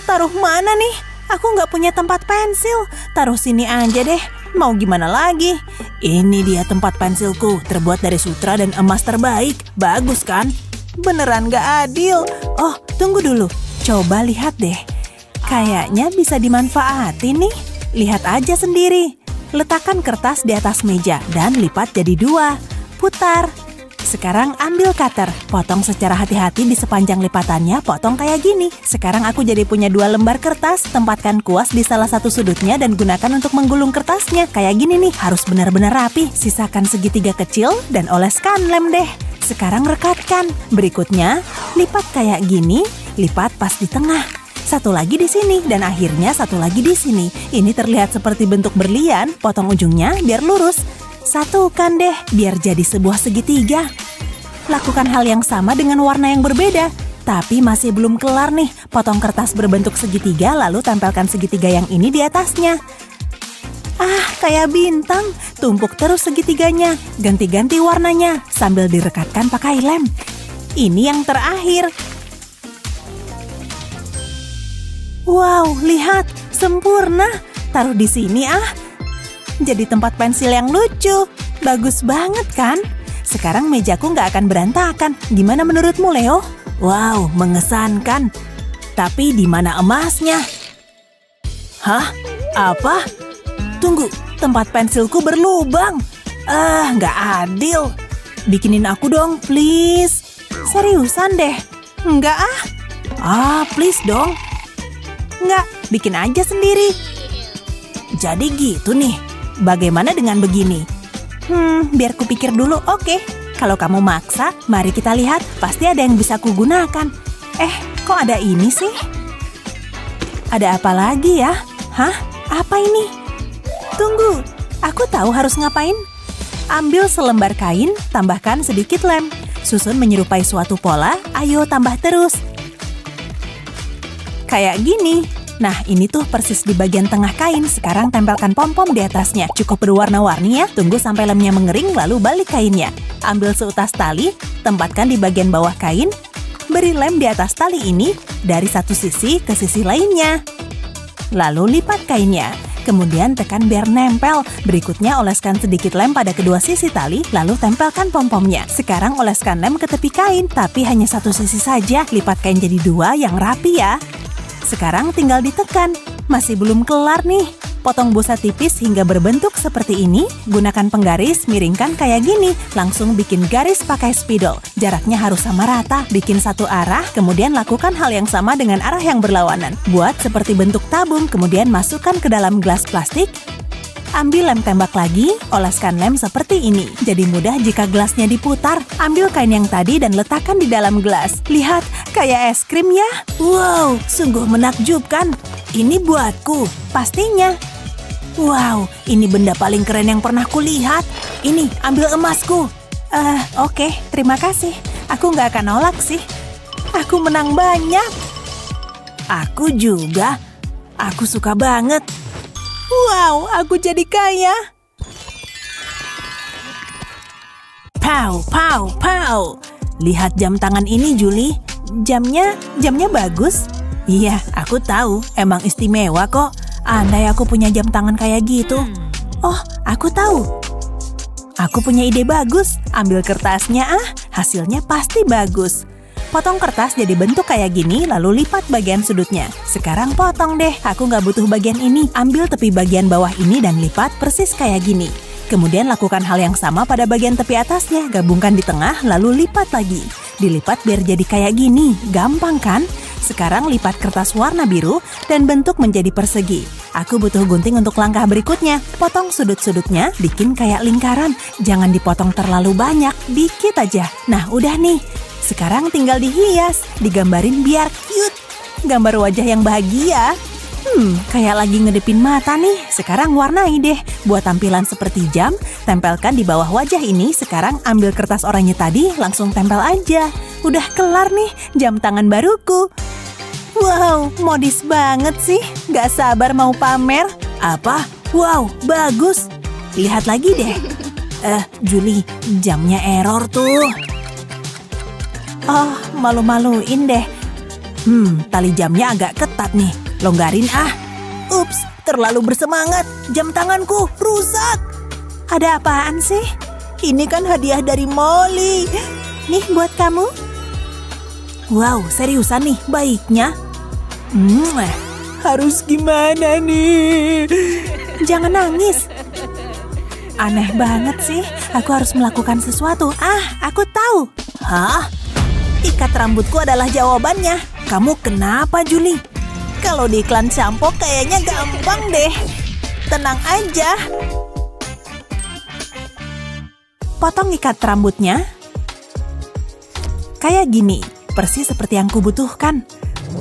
taruh mana nih? Aku nggak punya tempat pensil. Taruh sini aja deh. Mau gimana lagi? Ini dia tempat pensilku. Terbuat dari sutra dan emas terbaik. Bagus kan? Beneran nggak adil. Oh, tunggu dulu. Coba lihat deh. Kayaknya bisa dimanfaatin nih. Lihat aja sendiri. Letakkan kertas di atas meja dan lipat jadi 2. Putar. Sekarang ambil cutter, potong secara hati-hati di sepanjang lipatannya, potong kayak gini. Sekarang aku jadi punya 2 lembar kertas, tempatkan kuas di salah satu sudutnya dan gunakan untuk menggulung kertasnya. Kayak gini nih, harus benar-benar rapi. Sisakan segitiga kecil dan oleskan lem deh. Sekarang rekatkan. Berikutnya, lipat kayak gini, lipat pas di tengah. Satu lagi di sini dan akhirnya satu lagi di sini. Ini terlihat seperti bentuk berlian, potong ujungnya biar lurus. Satukan deh, biar jadi sebuah segitiga. Lakukan hal yang sama dengan warna yang berbeda. Tapi masih belum kelar nih. Potong kertas berbentuk segitiga, lalu tempelkan segitiga yang ini di atasnya. Kayak bintang. Tumpuk terus segitiganya. Ganti-ganti warnanya, sambil direkatkan pakai lem. Ini yang terakhir. Wow, lihat. Sempurna. Taruh di sini Jadi tempat pensil yang lucu. Bagus banget kan? Sekarang mejaku nggak akan berantakan. Gimana menurutmu, Leo? Wow, mengesankan. Tapi di mana emasnya? Hah? Apa? Tunggu, tempat pensilku berlubang. Nggak adil. Bikinin aku dong, please. Seriusan deh? Enggak please dong. Enggak, bikin aja sendiri. Jadi gitu nih. Bagaimana dengan begini? Biar kupikir dulu. Oke. Kalau kamu maksa, mari kita lihat. Pasti ada yang bisa kugunakan. Kok ada ini sih? Ada apa lagi ya? Hah? Apa ini? Tunggu, aku tahu harus ngapain. Ambil selembar kain, tambahkan sedikit lem. Susun menyerupai suatu pola, ayo tambah terus. Kayak gini. Nah, ini tuh persis di bagian tengah kain. Sekarang tempelkan pom-pom di atasnya. Cukup berwarna-warni ya. Tunggu sampai lemnya mengering, lalu balik kainnya. Ambil seutas tali, tempatkan di bagian bawah kain. Beri lem di atas tali ini dari satu sisi ke sisi lainnya. Lalu lipat kainnya. Kemudian tekan biar nempel. Berikutnya oleskan sedikit lem pada kedua sisi tali, lalu tempelkan pom-pomnya. Sekarang oleskan lem ke tepi kain, tapi hanya satu sisi saja. Lipat kain jadi dua yang rapi ya. Sekarang tinggal ditekan. Masih belum kelar nih. Potong busa tipis hingga berbentuk seperti ini. Gunakan penggaris, miringkan kayak gini. Langsung bikin garis pakai spidol. Jaraknya harus sama rata. Bikin satu arah, kemudian lakukan hal yang sama dengan arah yang berlawanan. Buat seperti bentuk tabung, kemudian masukkan ke dalam gelas plastik. Ambil lem tembak lagi, oleskan lem seperti ini. Jadi mudah jika gelasnya diputar. Ambil kain yang tadi dan letakkan di dalam gelas. Lihat, kayak es krim ya. Wow, sungguh menakjubkan. Ini buatku, pastinya. Wow, ini benda paling keren yang pernah kulihat. Ini, ambil emasku. Oke, terima kasih. Aku nggak akan nolak sih. Aku menang banyak. Aku juga. Aku suka banget. Wow, aku jadi kaya. Pow, pow, pow. Lihat jam tangan ini, Julie. Jamnya bagus. Iya, aku tahu. Emang istimewa kok. Andai aku punya jam tangan kayak gitu. Oh, aku tahu. Aku punya ide bagus. Ambil kertasnya hasilnya pasti bagus. Potong kertas jadi bentuk kayak gini, lalu lipat bagian sudutnya. Sekarang potong deh, aku nggak butuh bagian ini. Ambil tepi bagian bawah ini dan lipat persis kayak gini. Kemudian lakukan hal yang sama pada bagian tepi atasnya. Gabungkan di tengah, lalu lipat lagi. Dilipat biar jadi kayak gini, gampang kan? Sekarang lipat kertas warna biru dan bentuk menjadi persegi. Aku butuh gunting untuk langkah berikutnya. Potong sudut-sudutnya, bikin kayak lingkaran. Jangan dipotong terlalu banyak, dikit aja. Nah, udah nih. Sekarang tinggal dihias, digambarin biar cute. Gambar wajah yang bahagia. Kayak lagi ngedepin mata nih. Sekarang warnai deh. Buat tampilan seperti jam, tempelkan di bawah wajah ini. Sekarang ambil kertas oranye tadi, langsung tempel aja. Udah kelar nih, jam tangan baruku. Wow, modis banget sih. Gak sabar mau pamer. Apa? Wow, bagus. Lihat lagi deh. Julie, jamnya error tuh. Oh, malu-maluin deh. Tali jamnya agak ketat nih. Longgarin Ups, terlalu bersemangat. Jam tanganku rusak. Ada apaan sih? Ini kan hadiah dari Molly. Nih buat kamu. Wow, seriusan nih baiknya. Harus gimana nih? Jangan nangis. Aneh banget sih. Aku harus melakukan sesuatu. Aku tahu. Hah? Ikat rambutku adalah jawabannya. Kamu kenapa, Julie? Kalau di iklan sampo kayaknya gampang deh. Tenang aja. Potong ikat rambutnya. Kayak gini, persis seperti yang kubutuhkan.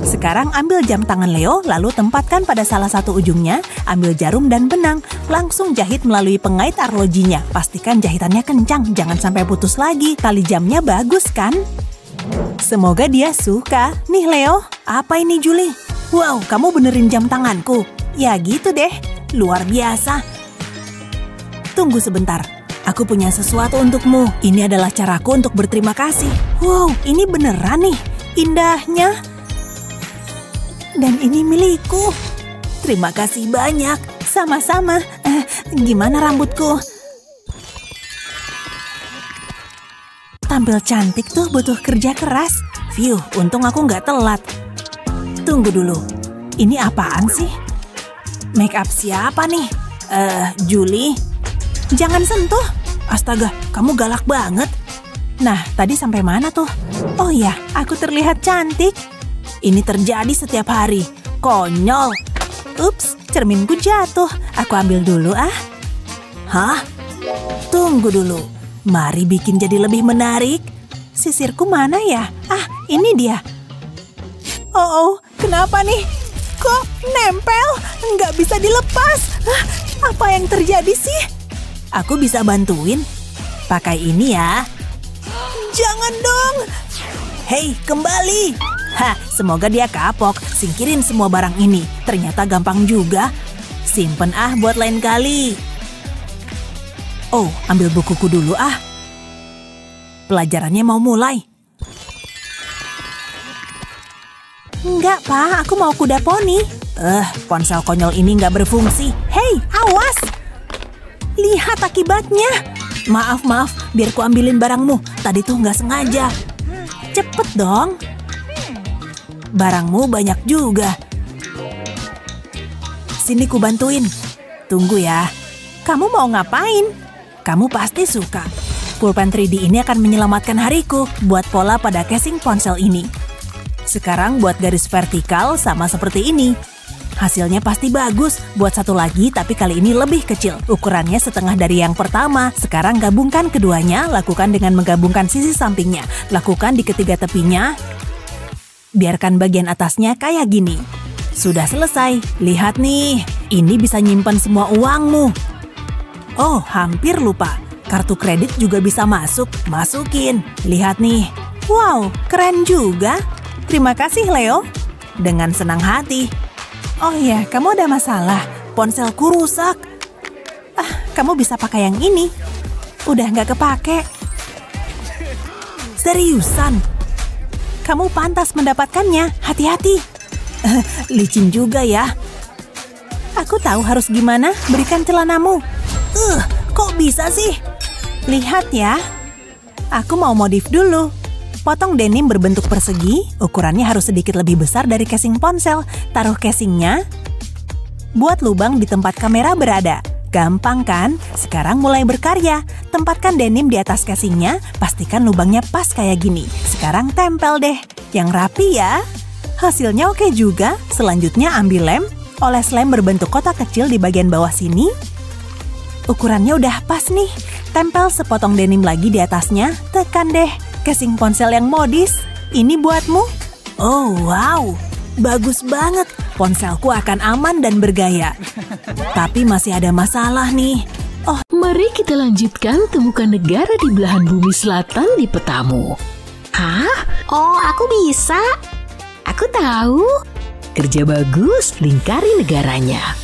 Sekarang ambil jam tangan Leo, lalu tempatkan pada salah satu ujungnya. Ambil jarum dan benang. Langsung jahit melalui pengait arlojinya. Pastikan jahitannya kencang, jangan sampai putus lagi. Tali jamnya bagus kan? Semoga dia suka. Nih Leo, apa ini Julie? Wow, kamu benerin jam tanganku. Ya gitu deh, luar biasa. Tunggu sebentar, aku punya sesuatu untukmu. Ini adalah caraku untuk berterima kasih. Wow, ini beneran nih, indahnya. Dan ini milikku. Terima kasih banyak, sama-sama. Gimana rambutku? Tampil cantik tuh butuh kerja keras. Phew, untung aku nggak telat. Tunggu dulu, ini apaan sih? Make up siapa nih? Julie? Jangan sentuh. Astaga, kamu galak banget. Nah, tadi sampai mana tuh? Oh ya, aku terlihat cantik. Ini terjadi setiap hari. Konyol. Ups, cerminku jatuh. Aku ambil dulu ah. Hah? Tunggu dulu. Mari bikin jadi lebih menarik. Sisirku mana ya? Ah, ini dia. Oh, kenapa nih? Kok nempel? Nggak bisa dilepas. Apa yang terjadi sih? Aku bisa bantuin. Pakai ini ya. Jangan dong. Hei, kembali. Semoga dia kapok. Singkirin semua barang ini. Ternyata gampang juga. Simpen ah buat lain kali. Oh, ambil bukuku dulu ah. Pelajarannya mau mulai. Enggak, Pak. Aku mau kuda poni. Ponsel konyol ini nggak berfungsi. Hei, awas! Lihat akibatnya. Maaf. Biar ku ambilin barangmu. Tadi tuh nggak sengaja. Cepet dong. Barangmu banyak juga. Sini ku bantuin. Tunggu ya. Kamu mau ngapain? Kamu pasti suka. Pulpen 3D ini akan menyelamatkan hariku. Buat pola pada casing ponsel ini. Sekarang buat garis vertikal sama seperti ini. Hasilnya pasti bagus. Buat satu lagi tapi kali ini lebih kecil. Ukurannya setengah dari yang pertama. Sekarang gabungkan keduanya. Lakukan dengan menggabungkan sisi sampingnya. Lakukan di ketiga tepinya. Biarkan bagian atasnya kayak gini. Sudah selesai. Lihat nih. Ini bisa nyimpan semua uangmu. Oh, hampir lupa. Kartu kredit juga bisa masuk. Masukin. Lihat nih. Wow, keren juga. Terima kasih, Leo. Dengan senang hati. Oh ya, kamu ada masalah. Ponselku rusak. Kamu bisa pakai yang ini. Udah nggak kepake. Seriusan. Kamu pantas mendapatkannya. Hati-hati. Licin juga ya. Aku tahu harus gimana. Berikan celanamu. Kok bisa sih? Lihat ya. Aku mau modif dulu. Potong denim berbentuk persegi, ukurannya harus sedikit lebih besar dari casing ponsel. Taruh casingnya. Buat lubang di tempat kamera berada. Gampang kan? Sekarang mulai berkarya. Tempatkan denim di atas casingnya, pastikan lubangnya pas kayak gini. Sekarang tempel deh. Yang rapi ya. Hasilnya oke juga. Selanjutnya ambil lem. Oles lem berbentuk kotak kecil di bagian bawah sini. Ukurannya udah pas nih. Tempel sepotong denim lagi di atasnya. Tekan deh. Casing ponsel yang modis. Ini buatmu. Oh, wow. Bagus banget. Ponselku akan aman dan bergaya. Tapi masih ada masalah nih. Oh, mari kita lanjutkan temukan negara di belahan bumi selatan di petamu. Hah? Oh, aku bisa. Aku tahu. Kerja bagus, lingkari negaranya.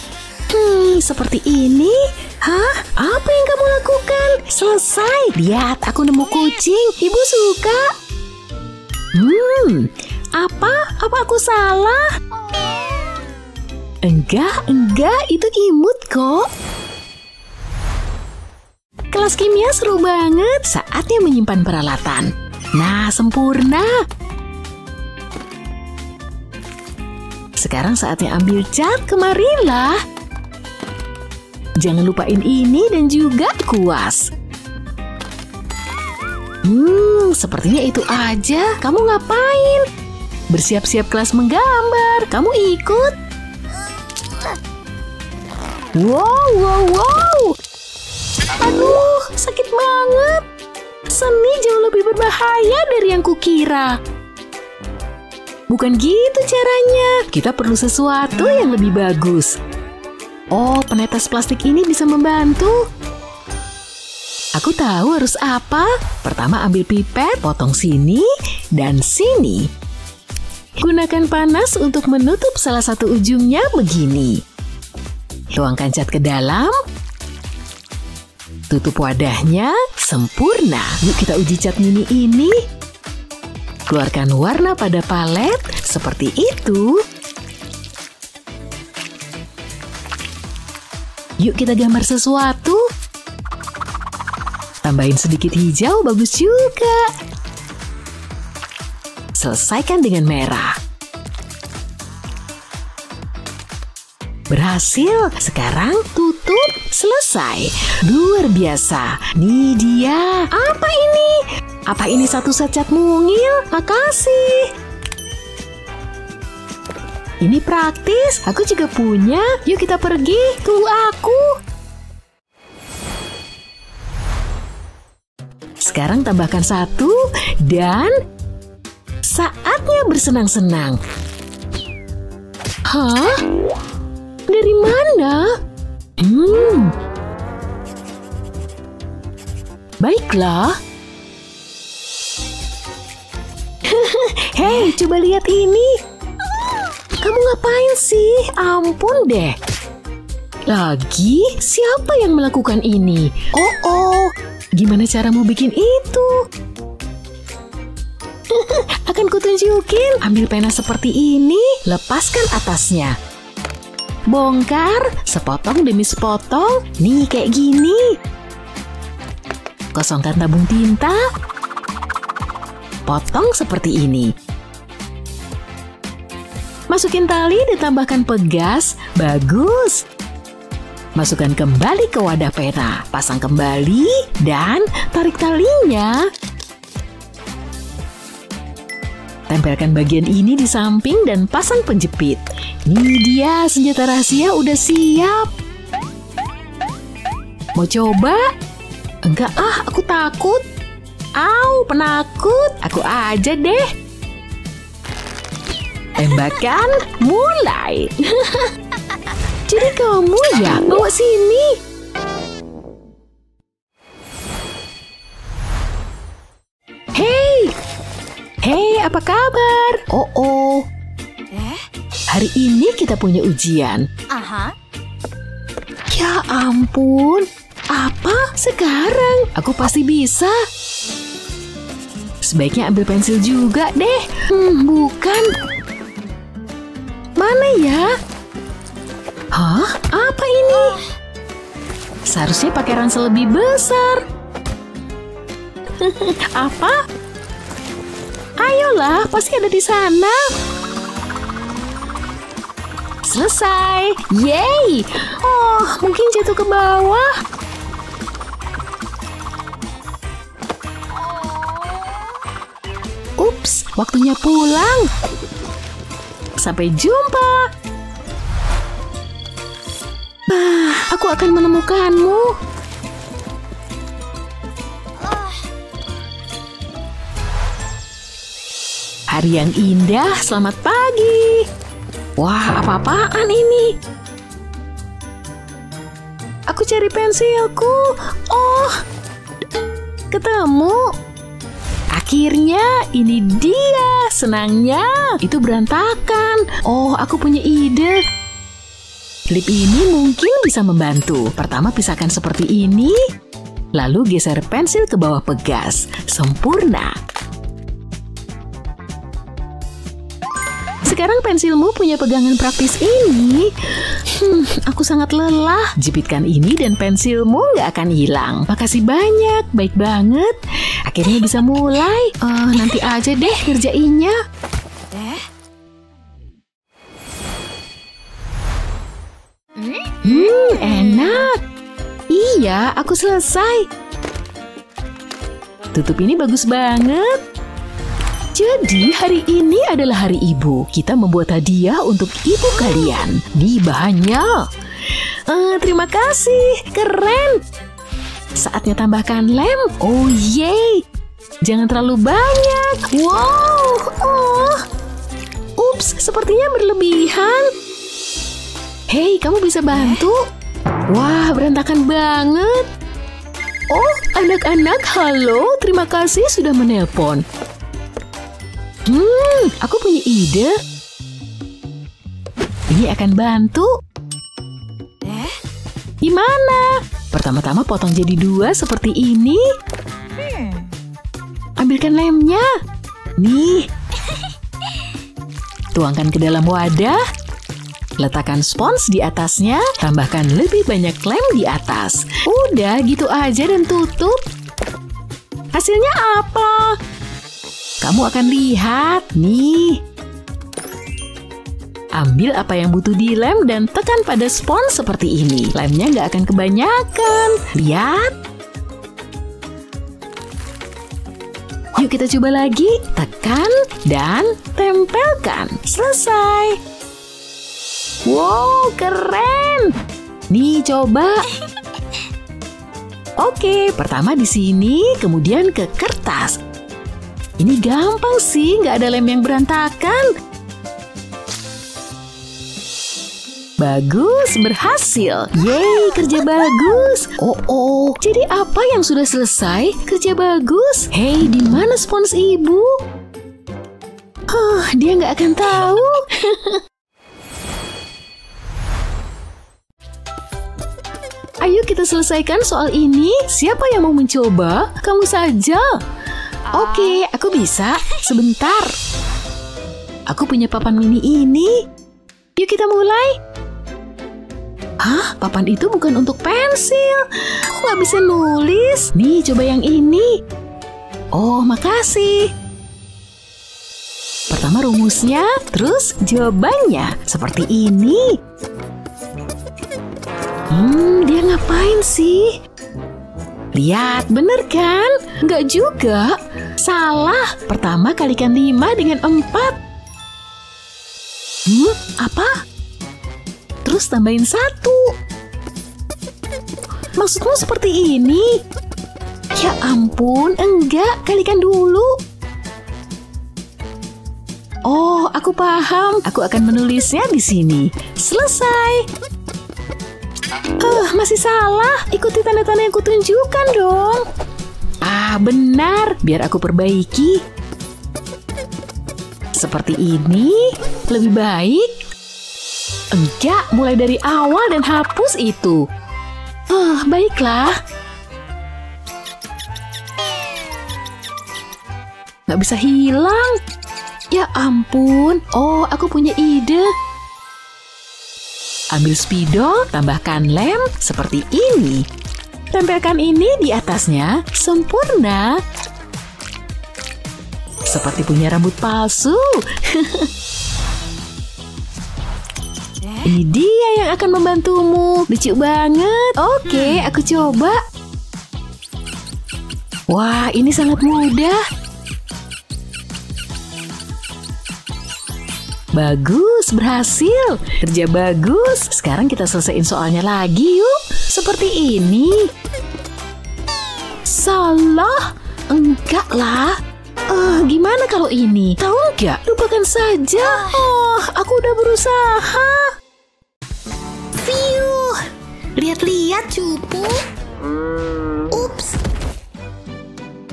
Seperti ini. Hah? Apa yang kamu lakukan? Selesai. Lihat, aku nemu kucing. Ibu suka. Apa aku salah? Enggak, itu imut kok. Kelas kimia seru banget. Saatnya menyimpan peralatan. Nah, sempurna. Sekarang saatnya ambil cat, kemarilah. Jangan lupain ini dan juga kuas. Sepertinya itu aja. Kamu ngapain? Bersiap-siap kelas menggambar. Kamu ikut? Wow. Aduh, sakit banget. Seni jauh lebih berbahaya dari yang kukira. Bukan gitu caranya. Kita perlu sesuatu yang lebih bagus. Oh, penetes plastik ini bisa membantu. Aku tahu harus apa. Pertama ambil pipet, potong sini dan sini. Gunakan panas untuk menutup salah satu ujungnya begini. Tuangkan cat ke dalam. Tutup wadahnya, sempurna. Yuk kita uji cat mini ini. Keluarkan warna pada palet, seperti itu. Yuk kita gambar sesuatu. Tambahin sedikit hijau, bagus juga. Selesaikan dengan merah. Berhasil. Sekarang tutup. Selesai. Luar biasa. Nih dia. Apa ini? Apa ini satu set cat mungil? Makasih. Ini praktis, aku juga punya. Yuk kita pergi, tunggu aku. Sekarang tambahkan 1 dan saatnya bersenang-senang. Hah? Dari mana? Baiklah. Hei, coba lihat ini. Kamu ngapain sih? Ampun deh. Lagi, siapa yang melakukan ini? Oh, gimana caramu bikin itu? Akan kutunjukin. Ambil pena seperti ini, lepaskan atasnya. Bongkar, sepotong demi sepotong. Nih, kayak gini. Kosongkan tabung tinta. Potong seperti ini. Masukin tali dan tambahkan pegas. Bagus. Masukkan kembali ke wadah pena. Pasang kembali dan tarik talinya. Tempelkan bagian ini di samping dan pasang penjepit. Ini dia, senjata rahasia udah siap. Mau coba? Enggak aku takut. Au, penakut. Aku aja deh. Tembakan mulai. Jadi kamu ya, bawa sini. Hei, apa kabar? Oh. Hari ini kita punya ujian. Ya ampun, apa sekarang? Aku pasti bisa. Sebaiknya ambil pensil juga deh. Bukan. Mana ya? Hah? Apa ini? Seharusnya pakai ransel lebih besar. Apa? Ayolah, pasti ada di sana. Selesai. Yeay. Oh, mungkin jatuh ke bawah. Ups, waktunya pulang. Sampai jumpa. Aku akan menemukanmu. Hari yang indah, selamat pagi. Wah, apa-apaan ini? Aku cari pensilku. Oh, ketemu. Akhirnya, ini dia. Senangnya, itu berantakan. Oh, aku punya ide. Klip ini mungkin bisa membantu. Pertama, pisahkan seperti ini. Lalu geser pensil ke bawah pegas. Sempurna. Sekarang pensilmu punya pegangan praktis ini. Aku sangat lelah. Jepitkan ini dan pensilmu nggak akan hilang. Makasih banyak, baik banget. Akhirnya bisa mulai. Nanti aja deh ngerjainnya. Enak. Iya, aku selesai. Tutup ini bagus banget. Jadi hari ini adalah hari ibu. Kita membuat hadiah untuk ibu kalian. Nih bahannya. Terima kasih, keren. Saatnya tambahkan lem. Oh yeay. Jangan terlalu banyak. Wow. Ups, sepertinya berlebihan. Hei, kamu bisa bantu? Wah, berantakan banget. Oh, anak-anak, halo. Terima kasih sudah menelpon. Aku punya ide. Ini akan bantu. Gimana? Pertama-tama potong jadi 2 seperti ini. Ambilkan lemnya. Nih. Tuangkan ke dalam wadah. Letakkan spons di atasnya. Tambahkan lebih banyak lem di atas. Udah gitu aja dan tutup. Hasilnya apa? Kamu akan lihat, nih. Ambil apa yang butuh dilem dan tekan pada spons seperti ini. Lemnya nggak akan kebanyakan. Lihat. Yuk kita coba lagi. Tekan dan tempelkan. Selesai. Wow, keren. Nih, coba. Oke, pertama di sini, kemudian ke kertas. Ini gampang sih, nggak ada lem yang berantakan. Bagus, berhasil. Yeay, kerja bagus. Oh, jadi apa yang sudah selesai? Kerja bagus. Hei, di mana spons ibu? Dia nggak akan tahu. Ayo kita selesaikan soal ini. Siapa yang mau mencoba? Kamu saja. Oke, aku bisa. Sebentar. Aku punya papan mini ini. Yuk kita mulai. Hah? Papan itu bukan untuk pensil. Aku nggak bisa nulis. Nih, coba yang ini. Oh, makasih. Pertama rumusnya, terus jawabannya. Seperti ini. Dia ngapain sih? Lihat, bener kan? Nggak juga. Salah. Pertama kalikan 5 dengan 4. Apa? Terus tambahin 1. Maksudmu seperti ini? Ya ampun, enggak. Kalikan dulu. Oh, aku paham. Aku akan menulisnya di sini. Selesai. Masih salah. Ikuti tanda-tanda yang kutunjukkan dong. Benar. Biar aku perbaiki. Seperti ini. Lebih baik. Enggak, mulai dari awal dan hapus itu. Baiklah. Nggak bisa hilang. Ya ampun. Oh, aku punya ide. Ambil spidol, tambahkan lem seperti ini. Tempelkan ini di atasnya, sempurna. Seperti punya rambut palsu. Ini dia yang akan membantumu. Lucu banget. Oke, aku coba. Wah, ini sangat mudah. Bagus, berhasil. Kerja bagus. Sekarang kita selesaiin soalnya lagi yuk. Seperti ini. Salah. Enggak lah. Gimana kalau ini? Tahu nggak? Lupakan saja. Aku udah berusaha. Fiuh. Lihat-lihat, cupu. Ups.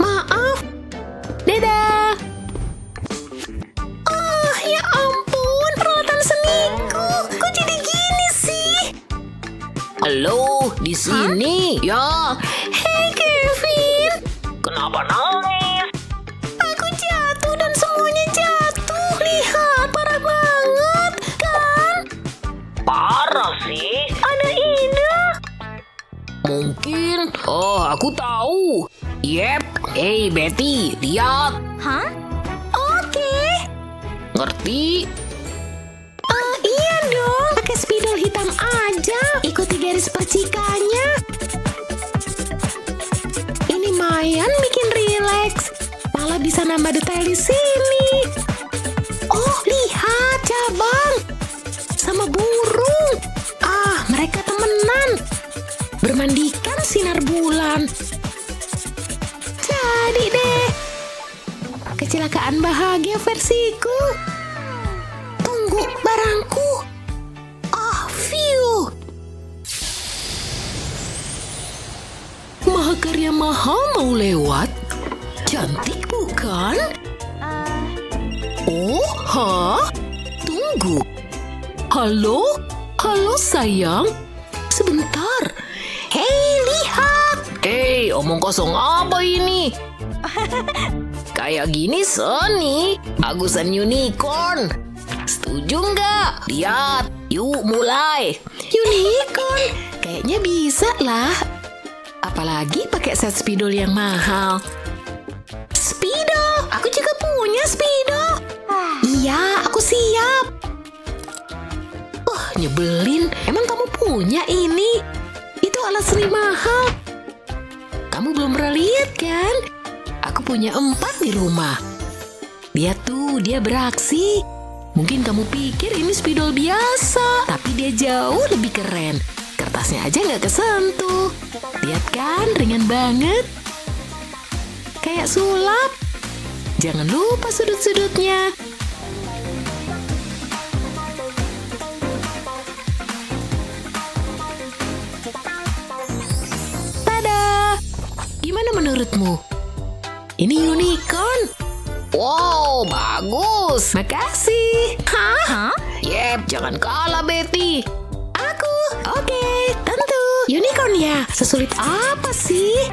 Maaf. Dadah. Ya ampun, peralatan seniku. Kok jadi gini sih? Halo, di sini. Ya. Hei, Kevin. Kenapa nangis? Aku jatuh dan semuanya jatuh. Lihat, parah banget, kan? Parah sih. Ada ide. Mungkin. Aku tahu. Yep. Hey, Betty, lihat. Hah? Oke. Ngerti? Iya dong. Pakai spidol hitam aja. Ikuti garis percikannya. Ini Mayan bikin rileks. Malah bisa nambah detail di sini. Oh, lihat cabang. Sama burung. Mereka temenan. Bermandikan sinar bulan. Jadi deh. Kecelakaan bahagia versiku. Tunggu, barangku. Phew. Mahakarya Maha mau lewat. Cantik bukan? Tunggu. Halo? Halo sayang? Sebentar. Hei, lihat. Hei, omong kosong apa ini? Kayak gini seni. Bagusan unicorn. Setuju nggak? Lihat. Yuk mulai. Unicorn. Kayaknya bisa lah. Apalagi pakai set spidol yang mahal. Spidol. Aku juga punya spidol. Iya, aku siap. Nyebelin. Emang kamu punya ini? Itu alat seni mahal. Kamu belum pernah lihat kan? Aku punya 4 di rumah. Lihat tuh, dia beraksi. Mungkin kamu pikir ini spidol biasa, tapi dia jauh lebih keren. Kertasnya aja nggak kesentuh. Lihat kan, ringan banget. Kayak sulap. Jangan lupa sudut-sudutnya. Tada! Gimana menurutmu? Ini unicorn. Wow, bagus. Makasih. Hah? Yep, jangan kalah, Betty. Aku? Oke, tentu. Unicorn ya? Sesulit apa sih?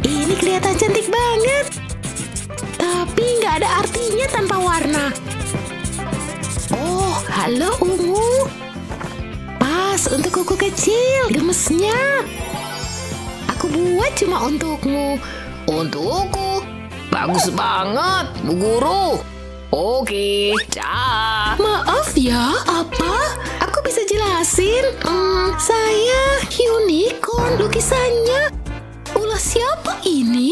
Ini kelihatan cantik banget. Tapi nggak ada artinya tanpa warna. Oh, halo ungu. Pas untuk kuku kecil, gemesnya. Aku buat cuma untukmu. Untukku? Bagus banget, Bu Guru. Oke, dah. Maaf ya, apa? Aku bisa jelasin. Saya unicorn lukisannya. Ulah siapa ini?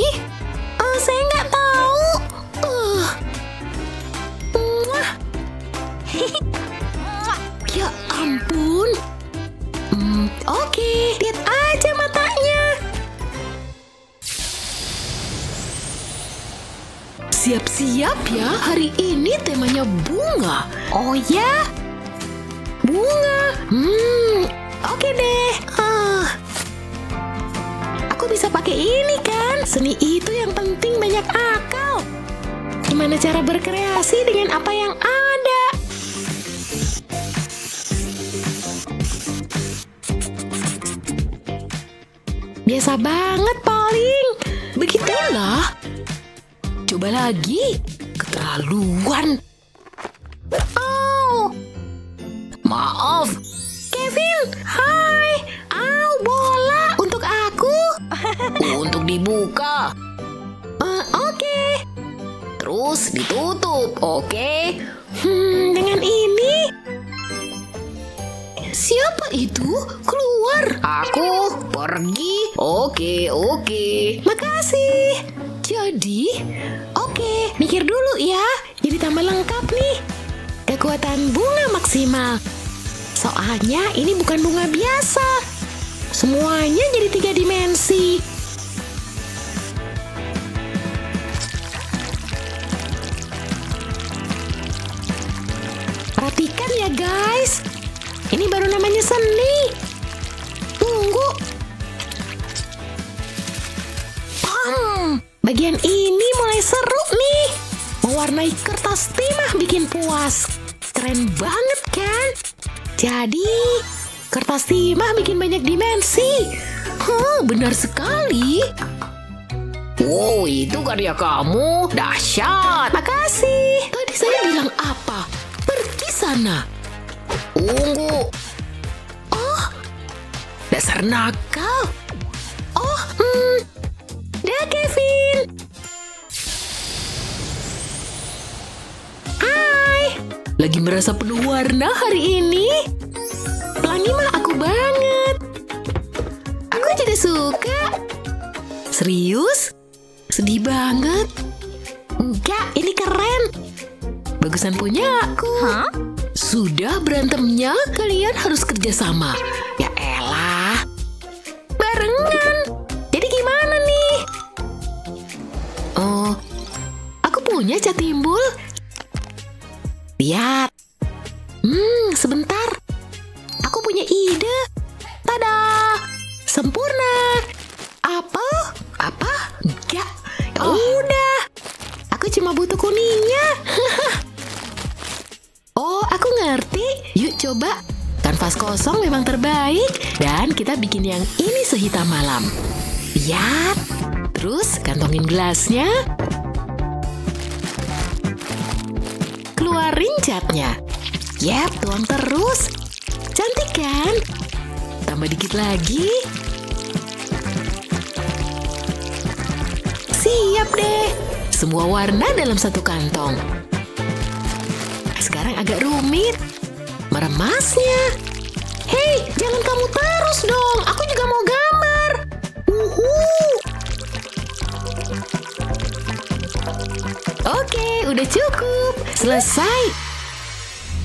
Saya nggak tahu. Ya ampun. Oke, lihat aja matanya. Siap-siap ya, hari ini temanya bunga. Oh ya? Bunga. Oke deh. Aku bisa pakai ini kan? Seni itu yang penting banyak akal. Gimana cara berkreasi dengan apa yang ada? Biasa banget paling. Begitulah. Coba lagi. Keterlaluan. Oh. Maaf. Kevin, hai. Bola. Untuk aku. Untuk dibuka. Oke. Terus ditutup, oke? Dengan ini. Siapa itu? Keluar. Aku pergi. Oke. Makasih. Jadi, oke, mikir dulu ya. Jadi tambah lengkap nih. Kekuatan bunga maksimal. Soalnya ini bukan bunga biasa. Semuanya jadi 3 dimensi. Perhatikan ya guys. Ini baru namanya seni. Tunggu. Bagian ini mulai seru nih. Mewarnai kertas timah bikin puas. Keren banget kan? Jadi, kertas timah bikin banyak dimensi. Benar sekali. Wow, itu karya kamu. Dahsyat. Makasih. Tadi saya bilang apa? Pergi sana. Tunggu. Oh, dasar nakal. Oh, dah Kevin. Hai. Lagi merasa penuh warna hari ini? Pelangi mah aku banget. Aku jadi suka. Serius? Sedih banget. Enggak, ini keren. Bagusan punya aku. Sudah berantemnya, kalian harus kerjasama. Ya elah. Barengan. Jadi gimana nih? Oh, aku punya cat timbul. Lihat. Sebentar. Aku punya ide. Tada! Sempurna. Apa? Enggak. Ya udah. Aku cuma butuh kuningnya. Oh, aku ngerti. Yuk coba. Kanvas kosong memang terbaik. Dan kita bikin yang ini sehitam malam. Lihat. Terus kantongin gelasnya. Keluarin catnya. Yap, tuang terus. Cantik kan? Tambah dikit lagi. Siap deh. Semua warna dalam satu kantong. Sekarang agak rumit. Meremasnya. Hei, jangan kamu terus dong. Aku juga mau gambar. Oke, udah Udah cukup, selesai.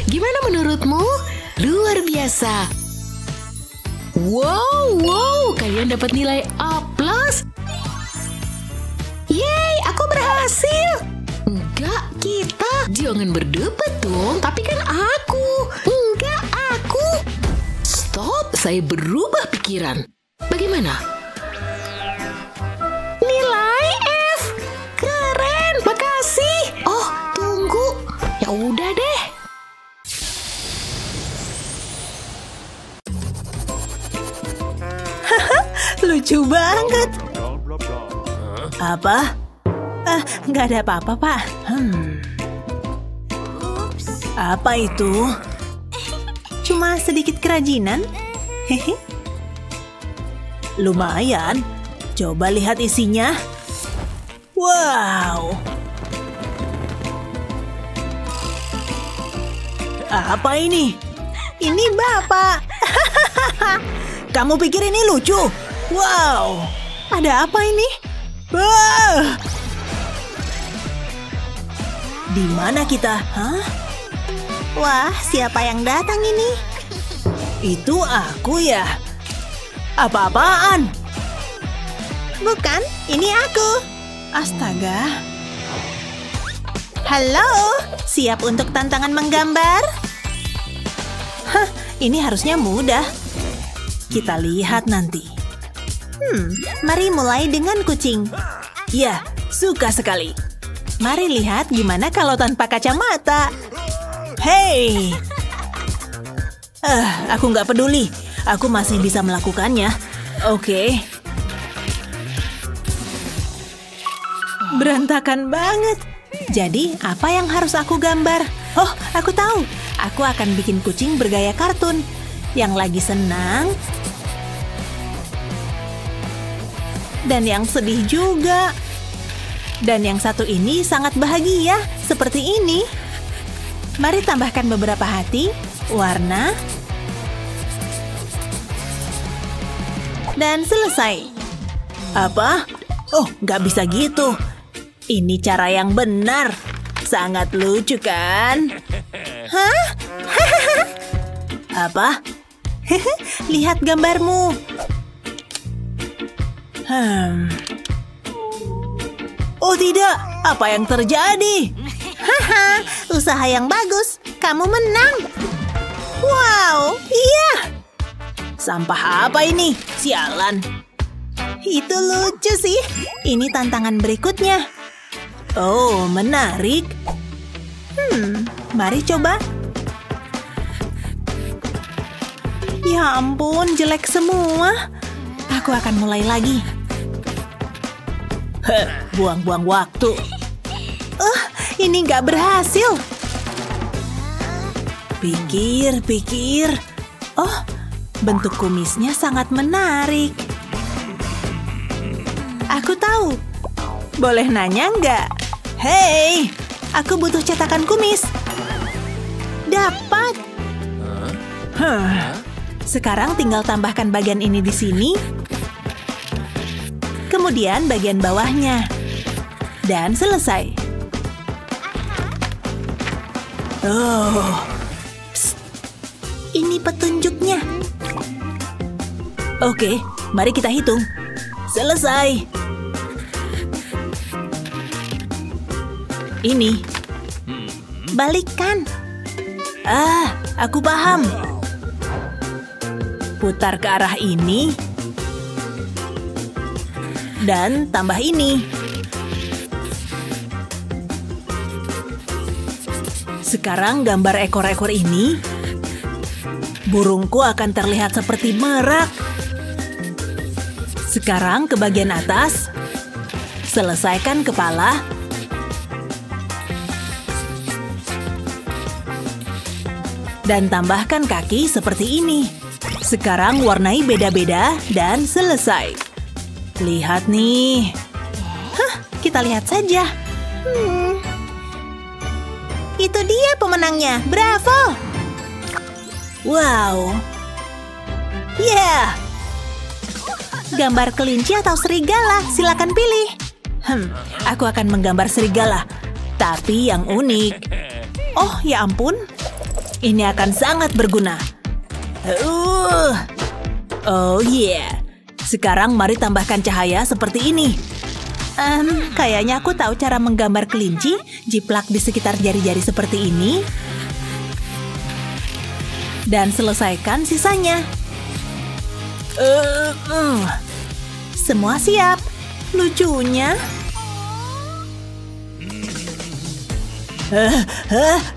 Gimana menurutmu? Luar biasa. Wow, kalian dapat nilai A+. Yeay, aku berhasil. Enggak, kita. Jangan berdebat dong, tapi kan aku. Enggak, aku. Stop, saya berubah pikiran. Bagaimana? Nilai F. Keren, makasih. Oh, tunggu. Ya udah deh. Lucu banget. Apa? Nggak ada apa-apa, Pak. Apa itu? Cuma sedikit kerajinan. Hehe. Lumayan. Coba lihat isinya. Wow. Apa ini? Ini Bapak. Kamu pikir ini lucu? Wow. Ada apa ini? Wah. Di mana kita? Hah? Wah, siapa yang datang ini? Itu aku ya. Apa-apaan? Bukan, ini aku. Astaga. Halo, siap untuk tantangan menggambar? Hah, ini harusnya mudah. Kita lihat nanti. Mari mulai dengan kucing. Ya, suka sekali. Mari lihat gimana kalau tanpa kacamata. Hei! Aku nggak peduli. Aku masih bisa melakukannya. Oke. Berantakan banget. Jadi, apa yang harus aku gambar? Oh, aku tahu. Aku akan bikin kucing bergaya kartun. Yang lagi senang. Dan yang sedih juga. Dan yang satu ini sangat bahagia, seperti ini. Mari tambahkan beberapa hati, warna, dan selesai. Apa? Oh, nggak bisa gitu. Ini cara yang benar. Sangat lucu kan? Hah? Apa? Lihat gambarmu. Oh tidak, apa yang terjadi? Haha, usaha yang bagus. Kamu menang. Wow, iya. Sampah apa ini? Sialan. Itu lucu sih. Ini tantangan berikutnya. Oh, menarik. Mari coba. Ya ampun, jelek semua. Aku akan mulai lagi. Buang-buang waktu. Ini nggak berhasil. Pikir. Oh, bentuk kumisnya sangat menarik. Aku tahu. Boleh nanya nggak? Hei, aku butuh cetakan kumis. Dapat. Sekarang tinggal tambahkan bagian ini di sini. Kemudian bagian bawahnya. Dan selesai. Oh. Psst. Ini petunjuknya. Oke, mari kita hitung. Selesai. Ini. Balikkan. Aku paham. Putar ke arah ini. Dan tambah ini. Sekarang gambar ekor-ekor ini. Burungku akan terlihat seperti merak. Sekarang ke bagian atas. Selesaikan kepala. Dan tambahkan kaki seperti ini. Sekarang warnai beda-beda dan selesai. Lihat nih. Kita lihat saja. Itu dia pemenangnya. Bravo! Wow. Yeah. Gambar kelinci atau serigala? Silakan pilih. Aku akan menggambar serigala. tapi yang unik. Oh, ya ampun. Ini akan sangat berguna. Oh yeah. Sekarang mari tambahkan cahaya seperti ini. Kayaknya aku tahu cara menggambar kelinci. Jiplak di sekitar jari-jari seperti ini. Dan selesaikan sisanya. Semua siap. Lucunya.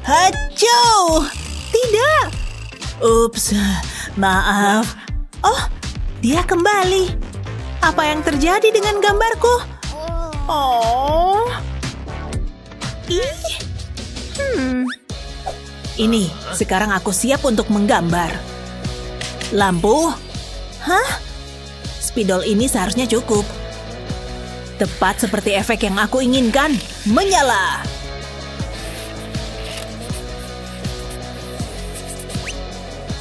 Hacau! Tidak. Ups, maaf. Oh, dia kembali. Apa yang terjadi dengan gambarku? Oh. Ini, sekarang aku siap untuk menggambar. Lampu? Hah? Spidol ini seharusnya cukup. Tepat seperti efek yang aku inginkan. Menyala!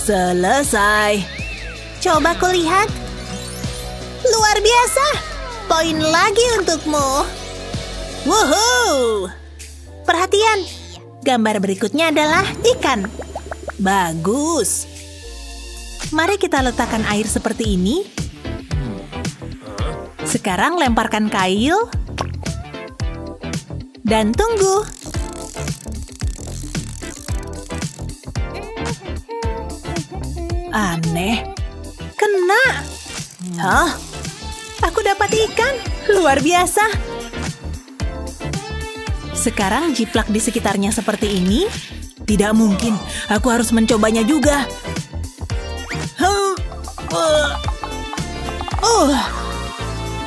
Selesai. Coba kulihat. Luar biasa. Poin lagi untukmu. Woohoo! Perhatian. Gambar berikutnya adalah ikan. Bagus. Mari kita letakkan air seperti ini. Sekarang lemparkan kail. Dan tunggu. Aneh. Kena. Hah? Aku dapat ikan. Luar biasa. Sekarang jiplak di sekitarnya seperti ini. Tidak mungkin. Aku harus mencobanya juga.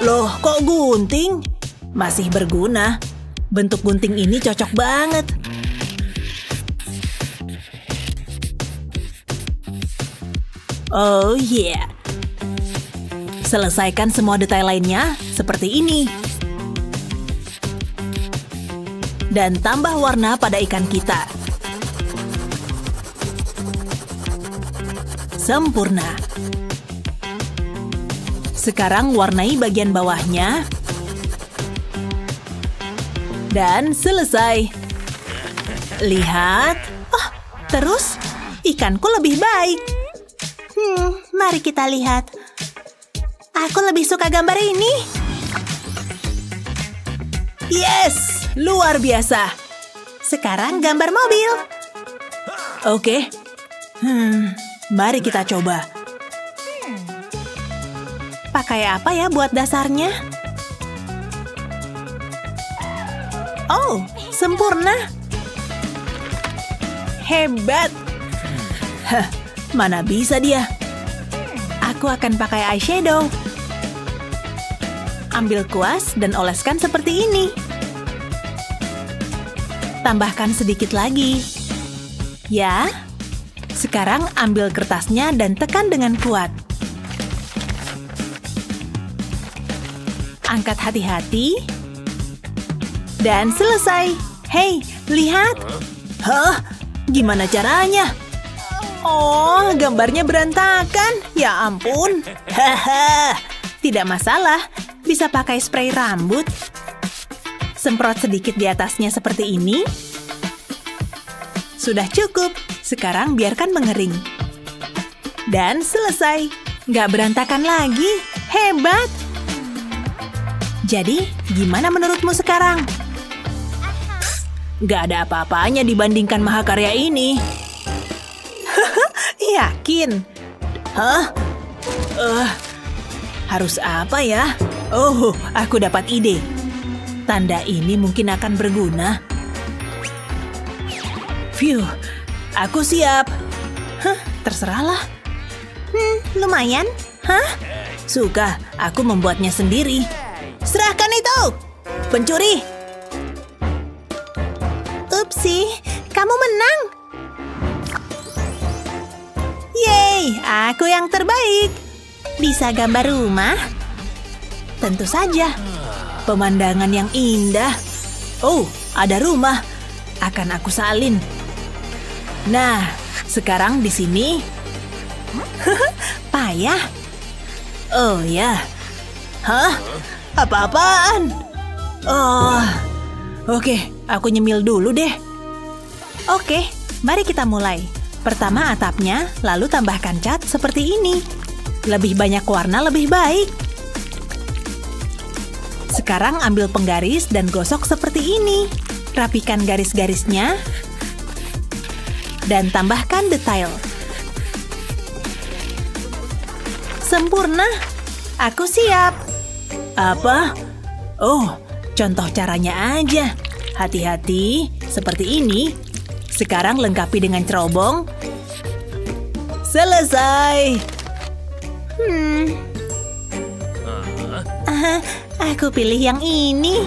Loh, kok gunting? Masih berguna. Bentuk gunting ini cocok banget. Oh yeah. Selesaikan semua detail lainnya seperti ini. Dan tambah warna pada ikan kita. Sempurna. Sekarang warnai bagian bawahnya. Dan selesai. Lihat. Oh, terus ikanku lebih baik. Mari kita lihat. Aku lebih suka gambar ini. Yes, luar biasa. Sekarang gambar mobil. Oke. Mari kita coba. Pakai apa ya buat dasarnya? Oh, sempurna. Hebat. Mana bisa dia? Aku akan pakai eyeshadow. Ambil kuas dan oleskan seperti ini. Tambahkan sedikit lagi. Ya. Sekarang ambil kertasnya dan tekan dengan kuat. Angkat hati-hati. Dan selesai. Hei, lihat. Hah? Gimana caranya? Oh, gambarnya berantakan. Ya ampun. Haha. Tidak masalah. Bisa pakai spray rambut. Semprot sedikit di atasnya seperti ini. Sudah cukup. Sekarang biarkan mengering. Dan selesai. Nggak berantakan lagi. Hebat. Jadi, gimana menurutmu sekarang? Nggak ada apa-apanya dibandingkan mahakarya ini. Yakin? Hah? Harus apa ya? Oh, aku dapat ide. Tanda ini mungkin akan berguna. Phew, aku siap. Terserahlah. Lumayan. Hah? Suka, aku membuatnya sendiri. Serahkan itu! Pencuri! Upsi, kamu menang. Yeay, aku yang terbaik. Bisa gambar rumah? Tentu saja. Pemandangan yang indah. Oh, ada rumah. Akan aku salin. Nah, sekarang di sini. Payah. Oh ya. Hah? Apa-apaan? Oh, Oke, aku nyemil dulu deh. Oke, mari kita mulai. Pertama atapnya, lalu tambahkan cat seperti ini. Lebih banyak warna lebih baik. Sekarang ambil penggaris dan gosok seperti ini. Rapikan garis-garisnya. Dan tambahkan detail. Sempurna. Aku siap. Apa? Oh, contoh caranya aja. Hati-hati, seperti ini. Sekarang lengkapi dengan cerobong. Selesai. Aku pilih yang ini.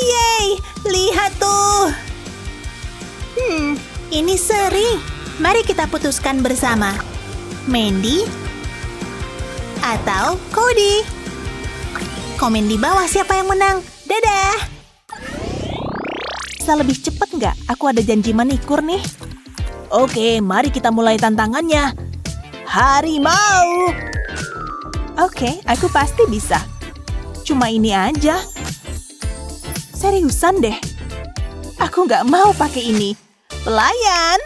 Yeay, lihat tuh. Ini seri. Mari kita putuskan bersama. Mandy atau Cody? Komen di bawah siapa yang menang. Dadah. Bisa lebih cepat nggak? Aku ada janji manikur nih. Oke, mari kita mulai tantangannya. Harimau. Oke, aku pasti bisa. Cuma ini aja. Seriusan deh. Aku nggak mau pakai ini. Pelayan.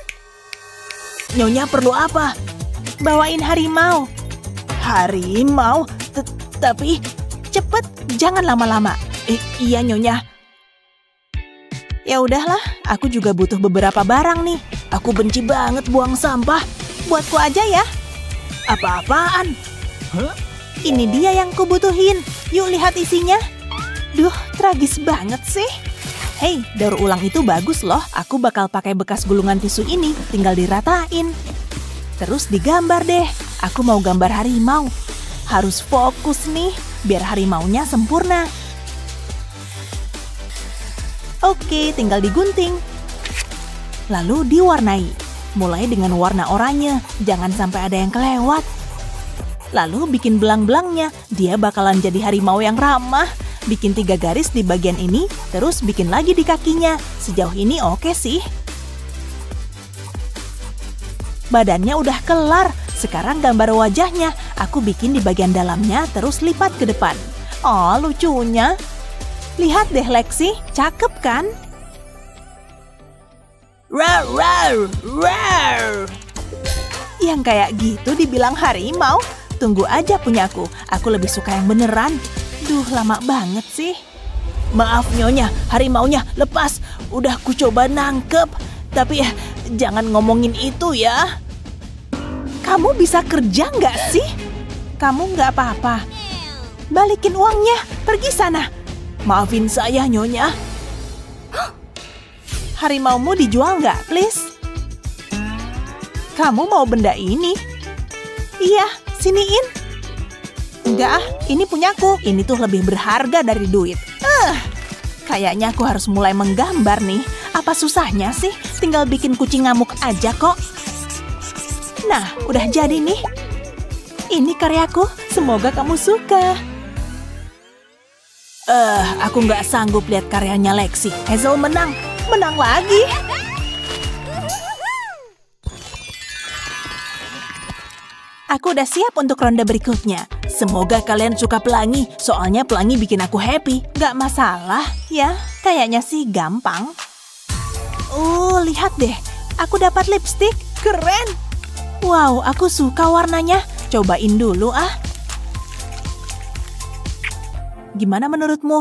Nyonya perlu apa? Bawain harimau. Harimau? Tapi... Cepet, jangan lama-lama. Iya, Nyonya. Ya udahlah, aku juga butuh beberapa barang nih. Aku benci banget buang sampah. Buatku aja ya. Apa-apaan? Ini dia yang kubutuhin. Yuk lihat isinya. Duh, tragis banget sih. Hei, daur ulang itu bagus loh. Aku bakal pakai bekas gulungan tisu ini. Tinggal diratain. Terus digambar deh. Aku mau gambar harimau. Harus fokus nih, biar harimaunya sempurna. Oke, tinggal digunting. Lalu diwarnai. Mulai dengan warna oranye, jangan sampai ada yang kelewat. Lalu bikin belang-belangnya, dia bakalan jadi harimau yang ramah. Bikin 3 garis di bagian ini, terus bikin lagi di kakinya. Sejauh ini oke sih. Badannya udah kelar. Sekarang gambar wajahnya. Aku bikin di bagian dalamnya, terus lipat ke depan. Oh, lucunya. Lihat deh, Lexi. Cakep kan? Rar, rar, rar. Yang kayak gitu dibilang harimau. Tunggu aja punyaku. Aku lebih suka yang beneran. Duh, lama banget sih. Maaf, Nyonya. Harimaunya lepas. Udah ku coba nangkep. Tapi jangan ngomongin itu ya. Kamu bisa kerja nggak sih? Kamu nggak apa-apa. Balikin uangnya. Pergi sana. Maafin saya, Nyonya. Harimaumu dijual nggak, please? Kamu mau benda ini? Iya, siniin. Enggak, ini punyaku. Ini tuh lebih berharga dari duit. Kayaknya aku harus mulai menggambar nih. Apa susahnya sih? Tinggal bikin kucing ngamuk aja kok. Nah, udah jadi nih. Ini karyaku. Semoga kamu suka. Aku nggak sanggup lihat karyanya Lexi. Hazel menang. Menang lagi. Aku udah siap untuk ronde berikutnya. Semoga kalian suka pelangi. Soalnya pelangi bikin aku happy. Gak masalah, ya. Kayaknya sih gampang. Lihat deh. Aku dapat lipstik. Keren. Wow, aku suka warnanya. Cobain dulu ah. Gimana menurutmu?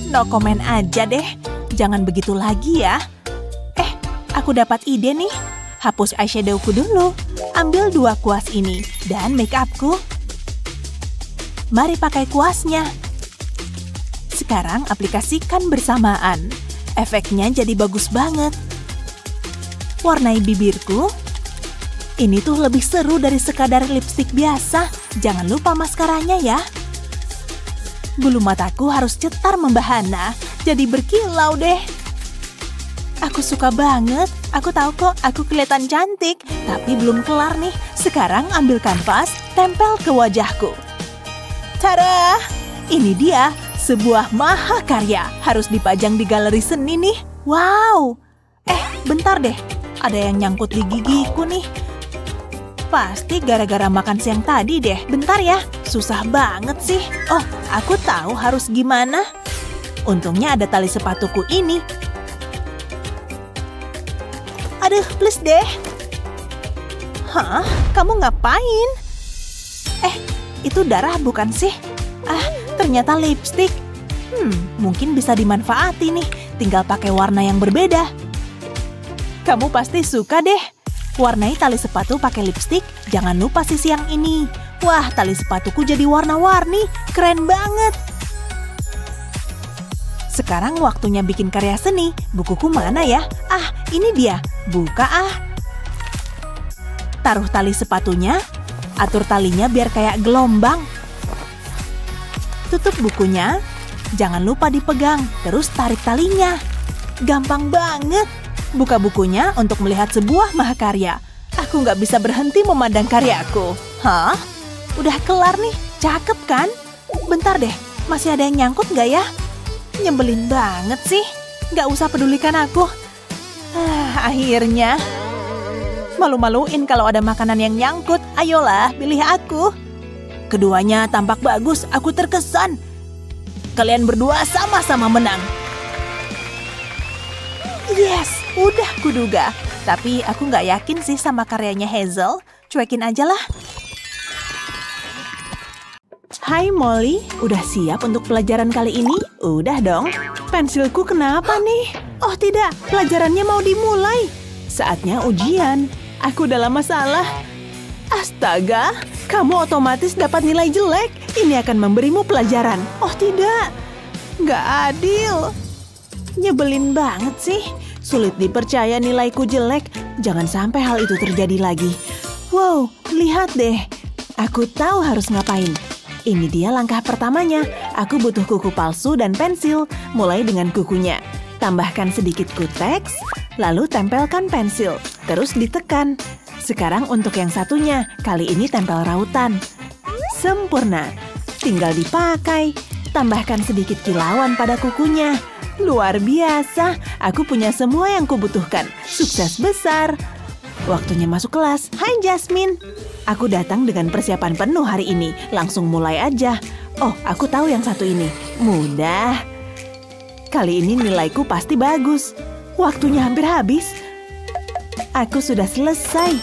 No comment aja deh. Jangan begitu lagi ya. Aku dapat ide nih. Hapus eyeshadowku dulu. Ambil 2 kuas ini. Dan make upku. Mari pakai kuasnya. Sekarang aplikasikan bersamaan. Efeknya jadi bagus banget. Warnai bibirku. Ini tuh lebih seru dari sekadar lipstik biasa. Jangan lupa maskaranya ya. Bulu mataku harus cetar membahana. Jadi berkilau deh. Aku suka banget. Aku tahu kok aku kelihatan cantik. Tapi belum kelar nih. Sekarang ambil kanvas, tempel ke wajahku. Tada! Ini dia. Sebuah mahakarya. Harus dipajang di galeri seni nih. Wow! Bentar deh. Ada yang nyangkut di gigiku nih. Pasti gara-gara makan siang tadi deh. Bentar ya, susah banget sih. Oh, aku tahu harus gimana. Untungnya ada tali sepatuku ini. Aduh, please deh. Hah? Kamu ngapain? Itu darah bukan sih? Ternyata lipstik. Mungkin bisa dimanfaati nih. Tinggal pakai warna yang berbeda. Kamu pasti suka deh. Warnai tali sepatu pakai lipstik. Jangan lupa sisi yang ini. Wah, tali sepatuku jadi warna-warni. Keren banget. Sekarang waktunya bikin karya seni. Bukuku mana ya? Ini dia. Buka Taruh tali sepatunya. Atur talinya biar kayak gelombang. Tutup bukunya. Jangan lupa dipegang. Terus tarik talinya. Gampang banget. Buka bukunya untuk melihat sebuah mahakarya. Aku nggak bisa berhenti memandang karyaku. Hah? Udah kelar nih. Cakep kan? Bentar deh. Masih ada yang nyangkut nggak ya? Nyebelin banget sih. Nggak usah pedulikan aku. Akhirnya. Malu-maluin kalau ada makanan yang nyangkut. Ayolah, pilih aku. Keduanya tampak bagus. Aku terkesan. Kalian berdua sama-sama menang. Yes, udah kuduga. Tapi aku nggak yakin sih sama karyanya Hazel. Cuekin aja lah. Hai Molly, udah siap untuk pelajaran kali ini? Udah dong. Pensilku kenapa nih? Oh tidak, pelajarannya mau dimulai. Saatnya ujian. Aku dalam masalah. Astaga, kamu otomatis dapat nilai jelek. Ini akan memberimu pelajaran. Oh tidak, nggak adil. Nyebelin banget sih. Sulit dipercaya nilaiku jelek. Jangan sampai hal itu terjadi lagi. Wow, lihat deh. Aku tahu harus ngapain. Ini dia langkah pertamanya. Aku butuh kuku palsu dan pensil. Mulai dengan kukunya. Tambahkan sedikit kuteks, lalu tempelkan pensil. Terus ditekan. Sekarang untuk yang satunya. Kali ini tempel rautan. Sempurna. Tinggal dipakai. Tambahkan sedikit kilauan pada kukunya. Luar biasa. Aku punya semua yang kubutuhkan. Sukses besar. Waktunya masuk kelas. Hai Jasmine. Aku datang dengan persiapan penuh hari ini. Langsung mulai aja. Oh, aku tahu yang satu ini. Mudah. Kali ini nilaiku pasti bagus. Waktunya hampir habis. Aku sudah selesai.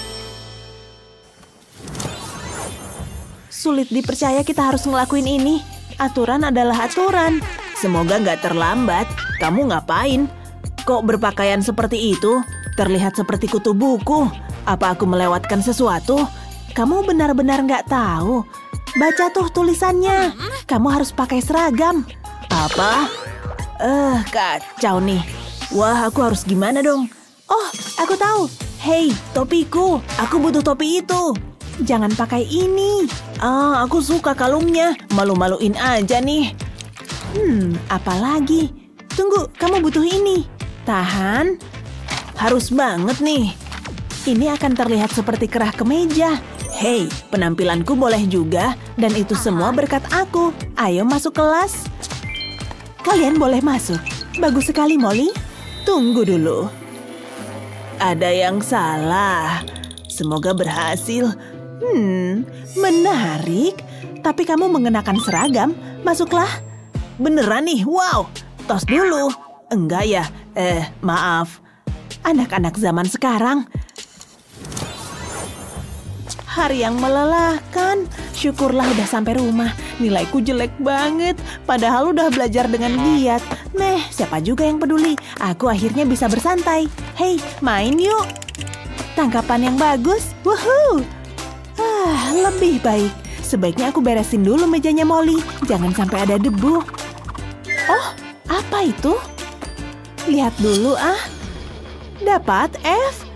Sulit dipercaya kita harus ngelakuin ini. Aturan adalah aturan. Semoga nggak terlambat. Kamu ngapain? Kok berpakaian seperti itu? Terlihat seperti kutu buku. Apa aku melewatkan sesuatu? Kamu benar-benar nggak tahu. Baca tuh tulisannya. Kamu harus pakai seragam. Apa? Kacau nih. Wah, aku harus gimana dong? Oh, aku tahu. Hei, topiku. Aku butuh topi itu. Jangan pakai ini. Aku suka kalungnya. Malu-maluin aja nih. Apa lagi? Tunggu, kamu butuh ini. Tahan. Harus banget nih. Ini akan terlihat seperti kerah kemeja. Hei, penampilanku boleh juga. Dan itu semua berkat aku. Ayo masuk kelas. Kalian boleh masuk. Bagus sekali, Molly. Tunggu dulu. Ada yang salah. Semoga berhasil. Menarik. Tapi kamu mengenakan seragam. Masuklah. Beneran nih, wow. Tos dulu. Enggak ya? Maaf. Anak-anak zaman sekarang. Hari yang melelahkan. Syukurlah udah sampai rumah. Nilaiku jelek banget. Padahal udah belajar dengan giat. Siapa juga yang peduli. Aku akhirnya bisa bersantai. Hei, main yuk. Tangkapan yang bagus. Woohoo. Lebih baik. Sebaiknya aku beresin dulu mejanya Molly. Jangan sampai ada debu. Oh, apa itu? Lihat dulu Dapat F.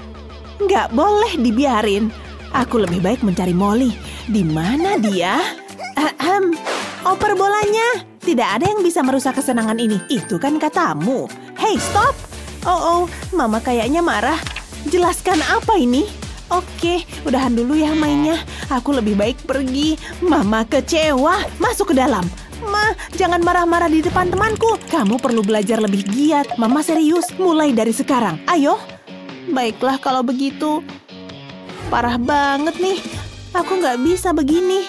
Nggak boleh dibiarin. Aku lebih baik mencari Molly. Di mana dia? Oper bolanya. Tidak ada yang bisa merusak kesenangan ini. Itu kan katamu. Hey, stop. Oh, Mama kayaknya marah. Jelaskan apa ini? Oke, udahan dulu ya mainnya. Aku lebih baik pergi. Mama kecewa. Masuk ke dalam. Ma, jangan marah-marah di depan temanku. Kamu perlu belajar lebih giat. Mama serius. Mulai dari sekarang. Ayo. Baiklah kalau begitu. Parah banget nih. Aku nggak bisa begini.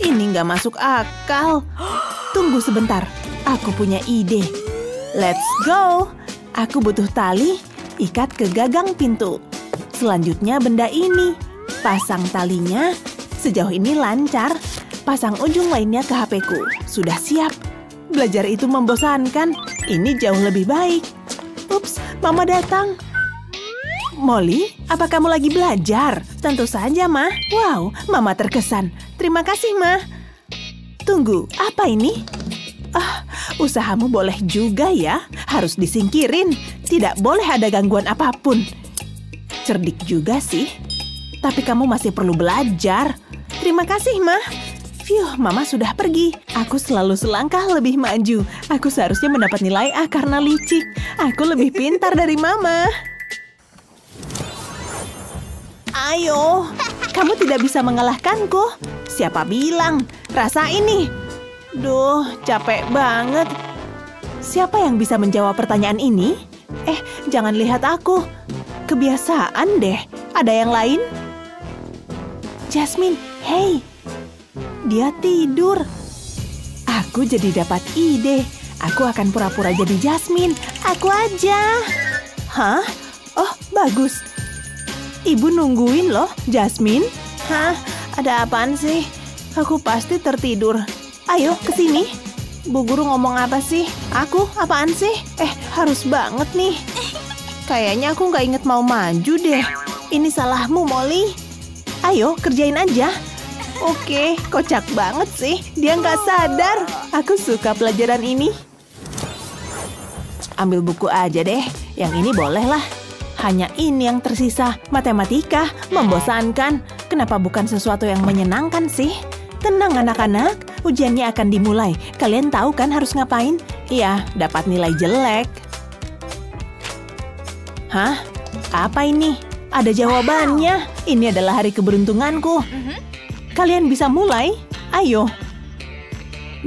Ini nggak masuk akal. Tunggu sebentar. Aku punya ide. Let's go. Aku butuh tali, ikat ke gagang pintu. Selanjutnya benda ini. Pasang talinya. Sejauh ini lancar. Pasang ujung lainnya ke HP-ku. Sudah siap. Belajar itu membosankan. Ini jauh lebih baik. Ups, Mama datang. Molly, apa kamu lagi belajar? Tentu saja, Ma. Wow, Mama terkesan. Terima kasih, Ma. Tunggu, apa ini? Usahamu boleh juga ya. Harus disingkirin. Tidak boleh ada gangguan apapun. Cerdik juga sih. Tapi kamu masih perlu belajar. Terima kasih, Ma. Phew, Mama sudah pergi. Aku selalu selangkah lebih maju. Aku seharusnya mendapat nilai A karena licik. Aku lebih pintar dari Mama. Ayo, kamu tidak bisa mengalahkanku. Siapa bilang? Rasa ini. Duh, capek banget. Siapa yang bisa menjawab pertanyaan ini? Jangan lihat aku. Kebiasaan deh. Ada yang lain? Jasmine, hey. Dia tidur. Aku jadi dapat ide. Aku akan pura-pura jadi Jasmine. Aku aja. Hah? Oh, bagus. Ibu nungguin loh, Jasmine. Hah? Ada apaan sih? Aku pasti tertidur. Ayo, kesini. Bu guru ngomong apa sih? Aku? Apaan sih? Harus banget nih. Kayaknya aku nggak inget mau maju deh. Ini salahmu, Molly. Ayo, kerjain aja. Oke, kocak banget sih. Dia nggak sadar. Aku suka pelajaran ini. Ambil buku aja deh. Yang ini boleh lah. Hanya ini yang tersisa. Matematika, membosankan. Kenapa bukan sesuatu yang menyenangkan sih? Tenang anak-anak, ujiannya akan dimulai. Kalian tahu kan harus ngapain? Iya, dapat nilai jelek. Hah? Apa ini? Ada jawabannya. Ini adalah hari keberuntunganku. Kalian bisa mulai? Ayo.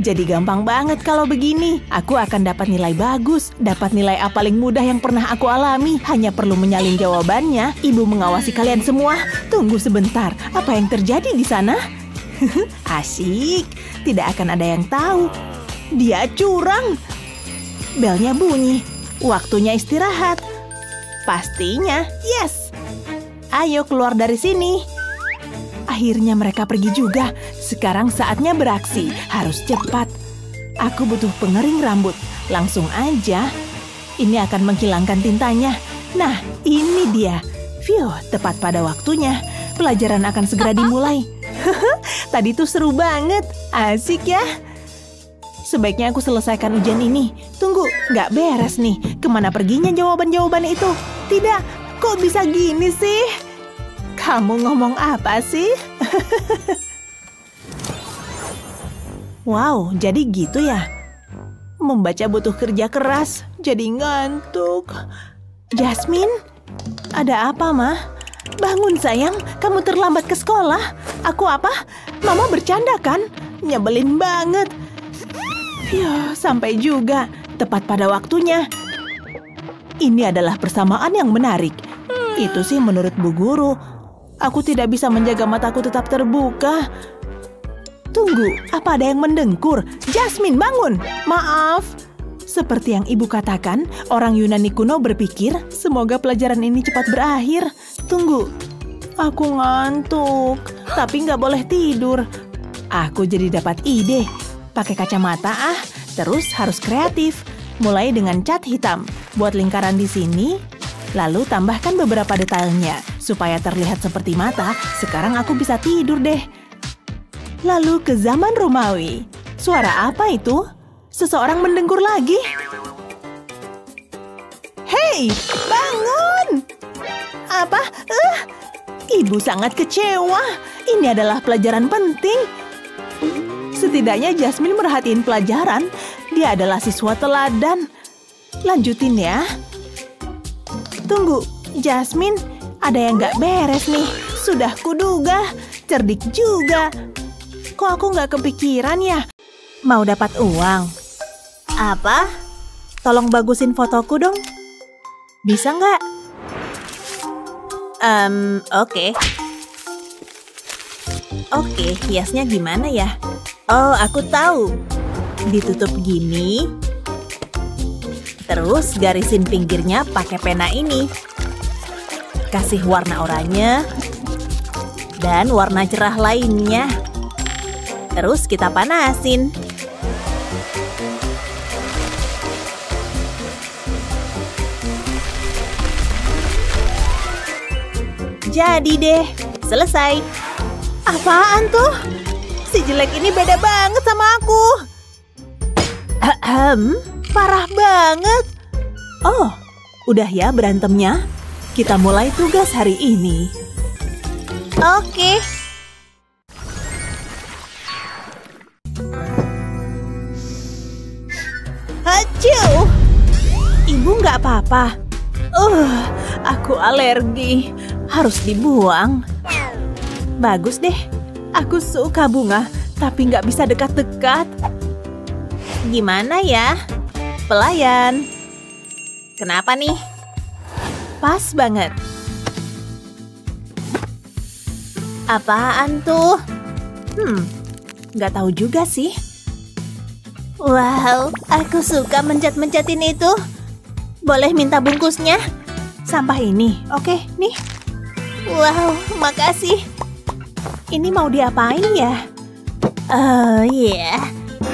Jadi gampang banget kalau begini. Aku akan dapat nilai bagus. Dapat nilai A paling mudah yang pernah aku alami. Hanya perlu menyalin jawabannya. Ibu mengawasi kalian semua. Tunggu sebentar. Apa yang terjadi di sana? Asyik. Tidak akan ada yang tahu. Dia curang. Belnya bunyi. Waktunya istirahat. Pastinya, yes. Ayo keluar dari sini. Akhirnya mereka pergi juga. Sekarang saatnya beraksi. Harus cepat. Aku butuh pengering rambut. Langsung aja. Ini akan menghilangkan tintanya. Nah, ini dia. Phew, tepat pada waktunya. Pelajaran akan segera dimulai. Tadi tuh seru banget. Asik ya. Sebaiknya aku selesaikan ujian ini. Tunggu, nggak beres nih. Kemana perginya jawaban-jawaban itu? Tidak, kok bisa gini sih? Kamu ngomong apa sih? Wow, jadi gitu ya? Membaca butuh kerja keras, jadi ngantuk. Jasmine? Ada apa, Ma? Bangun sayang, kamu terlambat ke sekolah. Aku apa? Mama bercanda kan? Nyebelin banget. Yuh, sampai juga. Tepat pada waktunya. Ini adalah persamaan yang menarik. Itu sih menurut Bu Guru. Aku tidak bisa menjaga mataku tetap terbuka. Tunggu, apa ada yang mendengkur? Jasmine, bangun! Maaf. Seperti yang ibu katakan, orang Yunani kuno berpikir, semoga pelajaran ini cepat berakhir. Tunggu, aku ngantuk, tapi nggak boleh tidur. Aku jadi dapat ide. Pakai kacamata terus harus kreatif. Mulai dengan cat hitam. Buat lingkaran di sini, lalu tambahkan beberapa detailnya. Supaya terlihat seperti mata, sekarang aku bisa tidur deh. Lalu ke zaman Romawi. Suara apa itu? Seseorang mendengkur lagi. Hei, bangun! Apa? Ibu sangat kecewa. Ini adalah pelajaran penting. Setidaknya Jasmine merhatiin pelajaran. Dia adalah siswa teladan. Lanjutin ya. Tunggu, Jasmine. Ada yang nggak beres nih. Sudah kuduga. Cerdik juga. Kok aku nggak kepikiran ya? Mau dapat uang? Apa? Tolong bagusin fotoku dong. Bisa nggak? Oke. Oke, hiasnya gimana ya? Oh, aku tahu. Ditutup gini. Terus garisin pinggirnya pakai pena ini. Kasih warna oranye dan warna cerah lainnya. Terus kita panasin. Jadi deh, selesai. Apaan tuh? Si jelek ini beda banget sama aku. Parah banget. Oh, udah ya berantemnya? Kita mulai tugas hari ini. Oke. Hacu! Ibu nggak apa-apa. Aku alergi. Harus dibuang. Bagus deh. Aku suka bunga, tapi nggak bisa dekat-dekat. Gimana ya? Pelayan. Kenapa nih? Pas banget. Apaan tuh? Nggak tahu juga sih. Wow, aku suka mencet-mencetin itu. Boleh minta bungkusnya? Sampah ini, oke, nih. Wow, makasih. Ini mau diapain ya? Iya.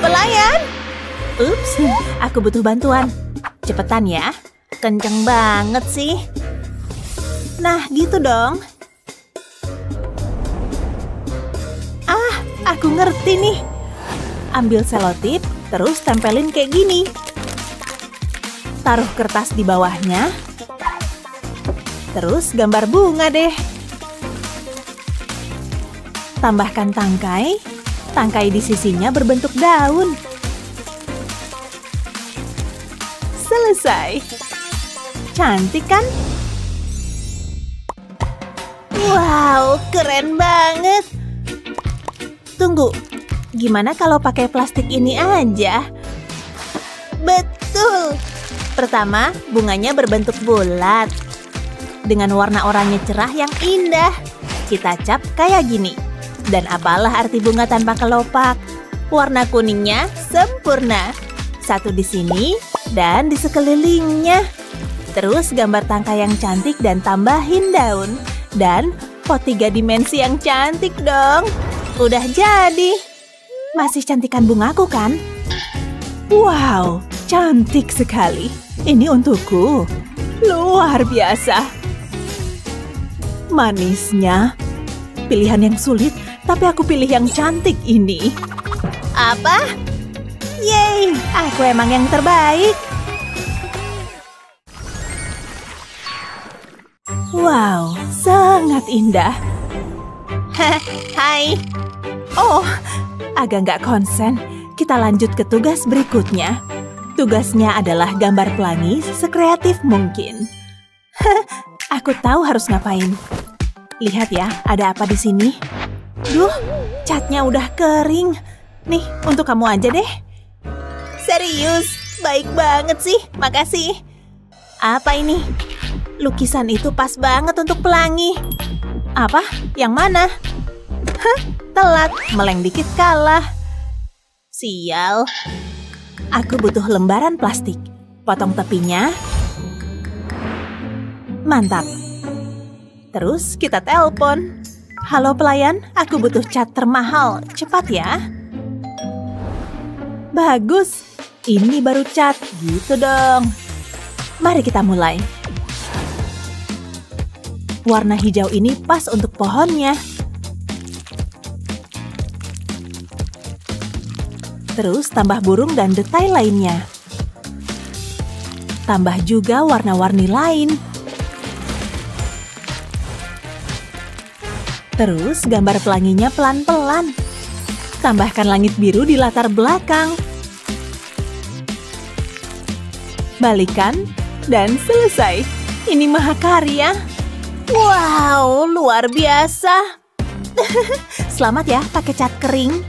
Pelayan! Ups, aku butuh bantuan. Cepetan ya. Kenceng banget sih. Nah, gitu dong. Aku ngerti nih. Ambil selotip, terus tempelin kayak gini. Taruh kertas di bawahnya. Terus gambar bunga deh. Tambahkan tangkai. Tangkai di sisinya berbentuk daun. Selesai. Cantik kan? Wow, keren banget. Tunggu, gimana kalau pakai plastik ini aja? Betul. Pertama, bunganya berbentuk bulat. Dengan warna oranye cerah yang indah. Kita cap kayak gini. Dan apalah arti bunga tanpa kelopak? Warna kuningnya sempurna. Satu di sini dan di sekelilingnya. Terus gambar tangkai yang cantik dan tambahin daun. Dan pot 3 dimensi yang cantik dong. Udah jadi. Masih cantikan bungaku kan? Wow, cantik sekali. Ini untukku. Luar biasa. Manisnya. Pilihan yang sulit, tapi aku pilih yang cantik ini. Apa? Yeay, aku emang yang terbaik. Wow, sangat indah. Hai. Oh, agak nggak konsen. Kita lanjut ke tugas berikutnya. Tugasnya adalah gambar pelangi sekreatif mungkin. Aku tahu harus ngapain. Lihat ya, ada apa di sini? Duh, catnya udah kering. Nih, untuk kamu aja deh. Serius, baik banget sih. Makasih. Apa ini? Lukisan itu pas banget untuk pelangi. Apa? Yang mana? Telat. Meleng dikit kalah. Sial. Aku butuh lembaran plastik. Potong tepinya. Mantap. Terus kita telepon. Halo pelayan, aku butuh cat termahal. Cepat ya. Bagus. Ini baru cat. Gitu dong. Mari kita mulai. Warna hijau ini pas untuk pohonnya. Terus tambah burung dan detail lainnya. Tambah juga warna-warni lain. Terus gambar pelanginya pelan-pelan. Tambahkan langit biru di latar belakang. Balikan dan selesai. Ini mahakarya. Wow, luar biasa. Selamat ya pakai cat kering.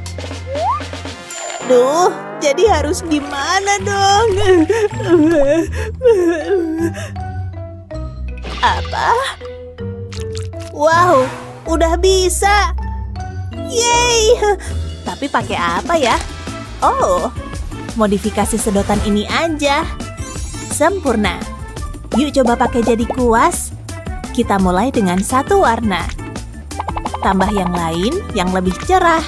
Duh, jadi harus gimana dong? Apa? Wow, udah bisa. Yeay. Tapi pakai apa ya? Oh, modifikasi sedotan ini aja. sempurna. Yuk coba pakai jadi kuas. Kita mulai dengan satu warna. Tambah yang lain yang lebih cerah.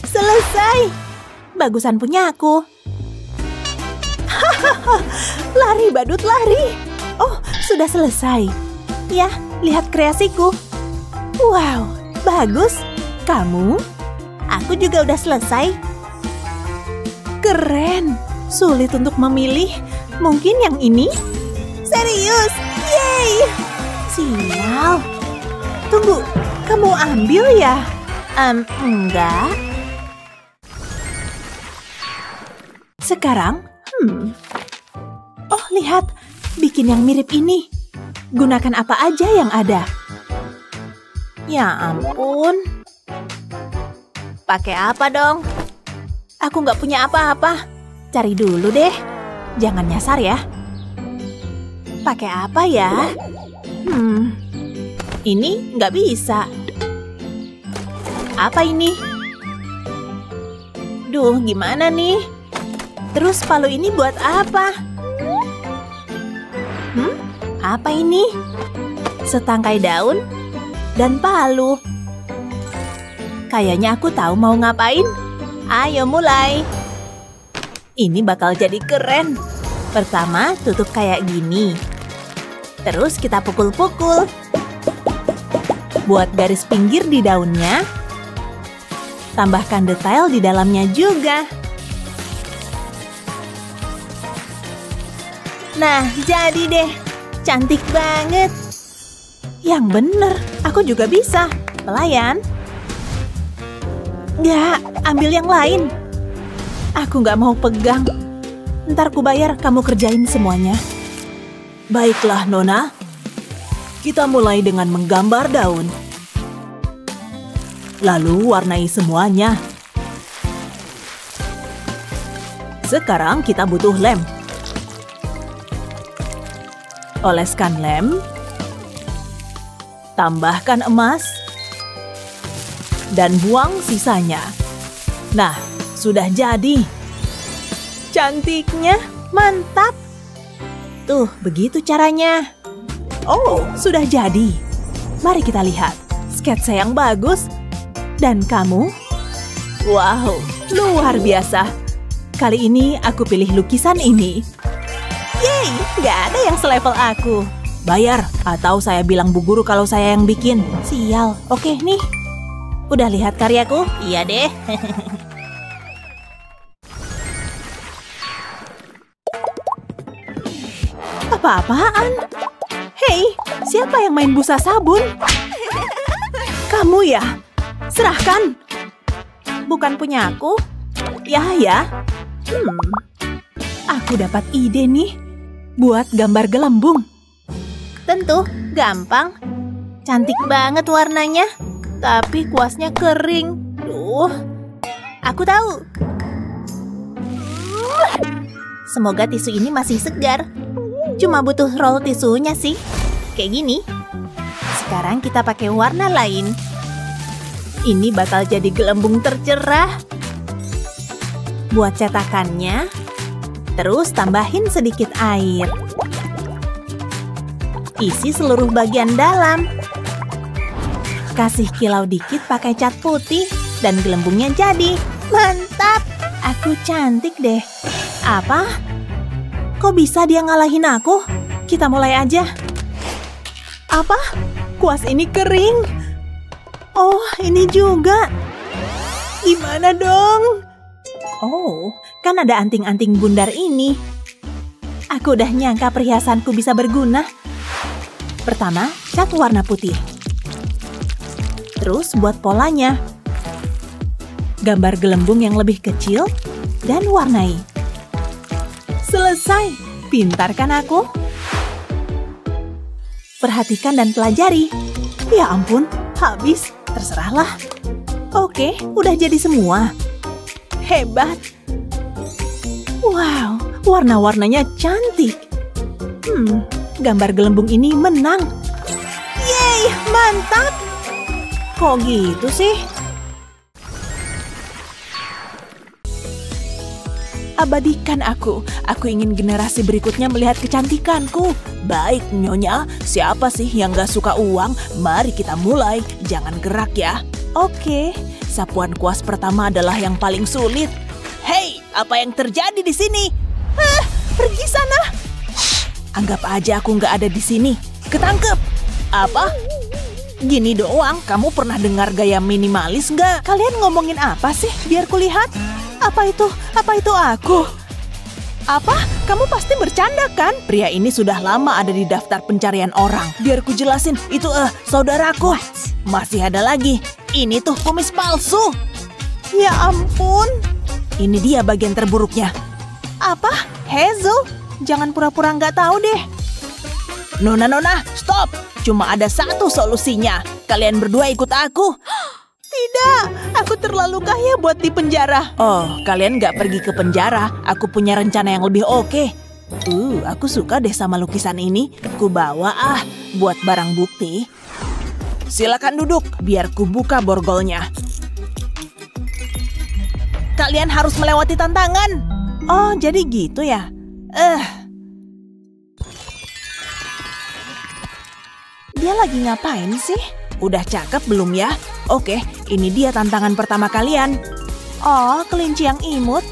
Selesai. Bagusan punya aku. Hahaha, lari badut lari. Oh, sudah selesai. Ya, lihat kreasiku. Wow, bagus. Kamu? Aku juga udah selesai. Keren. Sulit untuk memilih. Mungkin yang ini? Serius? Yeay! Sial. Tunggu, kamu ambil ya? Enggak. Sekarang, oh, lihat. Bikin yang mirip ini. Gunakan apa aja yang ada. Ya ampun. Pakai apa dong? Aku nggak punya apa-apa. Cari dulu deh. Jangan nyasar ya. Pakai apa ya? Ini nggak bisa. Apa ini? Duh, gimana nih? Terus palu ini buat apa? Apa ini? Setangkai daun dan palu. Kayaknya aku tahu mau ngapain. Ayo mulai. Ini bakal jadi keren. Pertama, tutup kayak gini. Terus kita pukul-pukul. Buat garis pinggir di daunnya. Tambahkan detail di dalamnya juga. Nah, jadi deh. Cantik banget. Yang bener, aku juga bisa. Pelayan. Nggak, ambil yang lain. Aku nggak mau pegang. Ntar ku bayar kamu kerjain semuanya. Baiklah, Nona. Kita mulai dengan menggambar daun. Lalu warnai semuanya. Sekarang kita butuh lem. Oleskan lem. Tambahkan emas. Dan buang sisanya. Nah, sudah jadi. Cantiknya, mantap. Tuh, begitu caranya. Oh, sudah jadi. Mari kita lihat. Sketsa yang bagus. Dan kamu? Wow, luar biasa. Kali ini aku pilih lukisan ini. Yeay, nggak ada yang selevel aku. Bayar, atau saya bilang Bu Guru kalau saya yang bikin. Sial, oke nih. Udah lihat karyaku? Iya deh. Apa-apaan? Hei, siapa yang main busa sabun? Kamu ya? Serahkan. Bukan punya aku? Ya. Aku dapat ide nih. Buat gambar gelembung. Tentu, gampang. Cantik banget warnanya. Tapi kuasnya kering. Duh, aku tahu. Semoga tisu ini masih segar. Cuma butuh roll tisunya sih. Kayak gini. Sekarang kita pakai warna lain. Ini bakal jadi gelembung tercerah. Buat cetakannya, terus tambahin sedikit air. Isi seluruh bagian dalam. Kasih kilau dikit pakai cat putih dan gelembungnya jadi. Mantap! Aku cantik deh. Apa? Kok bisa dia ngalahin aku? Kita mulai aja. Apa? Kuas ini kering. Oh, ini juga. Gimana dong? Oh, kan ada anting-anting bundar ini. Aku udah nyangka perhiasanku bisa berguna. Pertama, cat warna putih. Terus buat polanya. Gambar gelembung yang lebih kecil dan warnai. Selesai. Pintar kan aku? Perhatikan dan pelajari. Ya ampun, habis. Terserahlah. Oke, udah jadi semua. Hebat. Wow, warna-warnanya cantik. Gambar gelembung ini menang. Yeay, mantap. Kok gitu sih? abadikan aku. Aku ingin generasi berikutnya melihat kecantikanku. Baik, Nyonya. Siapa sih yang gak suka uang? Mari kita mulai. Jangan gerak ya. Oke. Sapuan kuas pertama adalah yang paling sulit. Hei, apa yang terjadi di sini? Pergi sana. Anggap aja aku nggak ada di sini. Ketangkep. Apa? Gini doang, kamu pernah dengar gaya minimalis nggak? Kalian ngomongin apa sih? Biar kulihat. Apa itu? Apa itu aku? Apa? Kamu pasti bercanda kan? Pria ini sudah lama ada di daftar pencarian orang. Biar ku jelasin, itu saudaraku. Masih ada lagi. Ini tuh kumis palsu. Ya ampun. Ini dia bagian terburuknya. Apa? Hazel? Jangan pura-pura nggak tahu deh. Nona, stop. Cuma ada satu solusinya. Kalian berdua ikut aku. Tidak, aku terlalu kaya buat di penjara. Oh, kalian nggak pergi ke penjara. Aku punya rencana yang lebih oke. Aku suka deh sama lukisan ini. Ku bawa buat barang bukti. Silakan duduk, biar ku buka borgolnya. Kalian harus melewati tantangan. Oh, jadi gitu ya? Dia lagi ngapain sih? Udah cakep belum ya? Oke, ini dia tantangan pertama kalian. Oh, kelinci yang imut.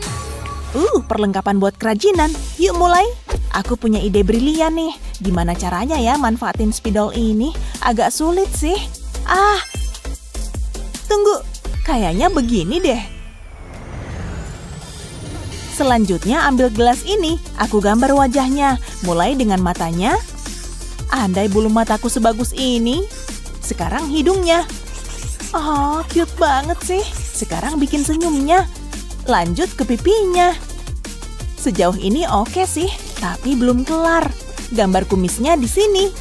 Perlengkapan buat kerajinan. Yuk mulai. Aku punya ide brilian nih. Gimana caranya ya manfaatin spidol ini? Agak sulit sih. Tunggu. Kayaknya begini deh. Selanjutnya ambil gelas ini. Aku gambar wajahnya. Mulai dengan matanya. Andai bulu mataku sebagus ini. Sekarang hidungnya. Oh, cute banget sih. Sekarang bikin senyumnya. Lanjut ke pipinya. Sejauh ini oke sih, tapi belum kelar. Gambar kumisnya di sini.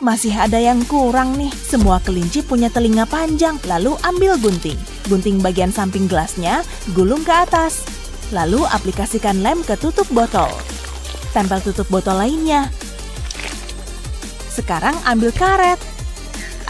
Masih ada yang kurang nih. Semua kelinci punya telinga panjang. Lalu ambil gunting. Gunting bagian samping gelasnya, gulung ke atas. Lalu aplikasikan lem ke tutup botol. Tempel tutup botol lainnya. Sekarang ambil karet.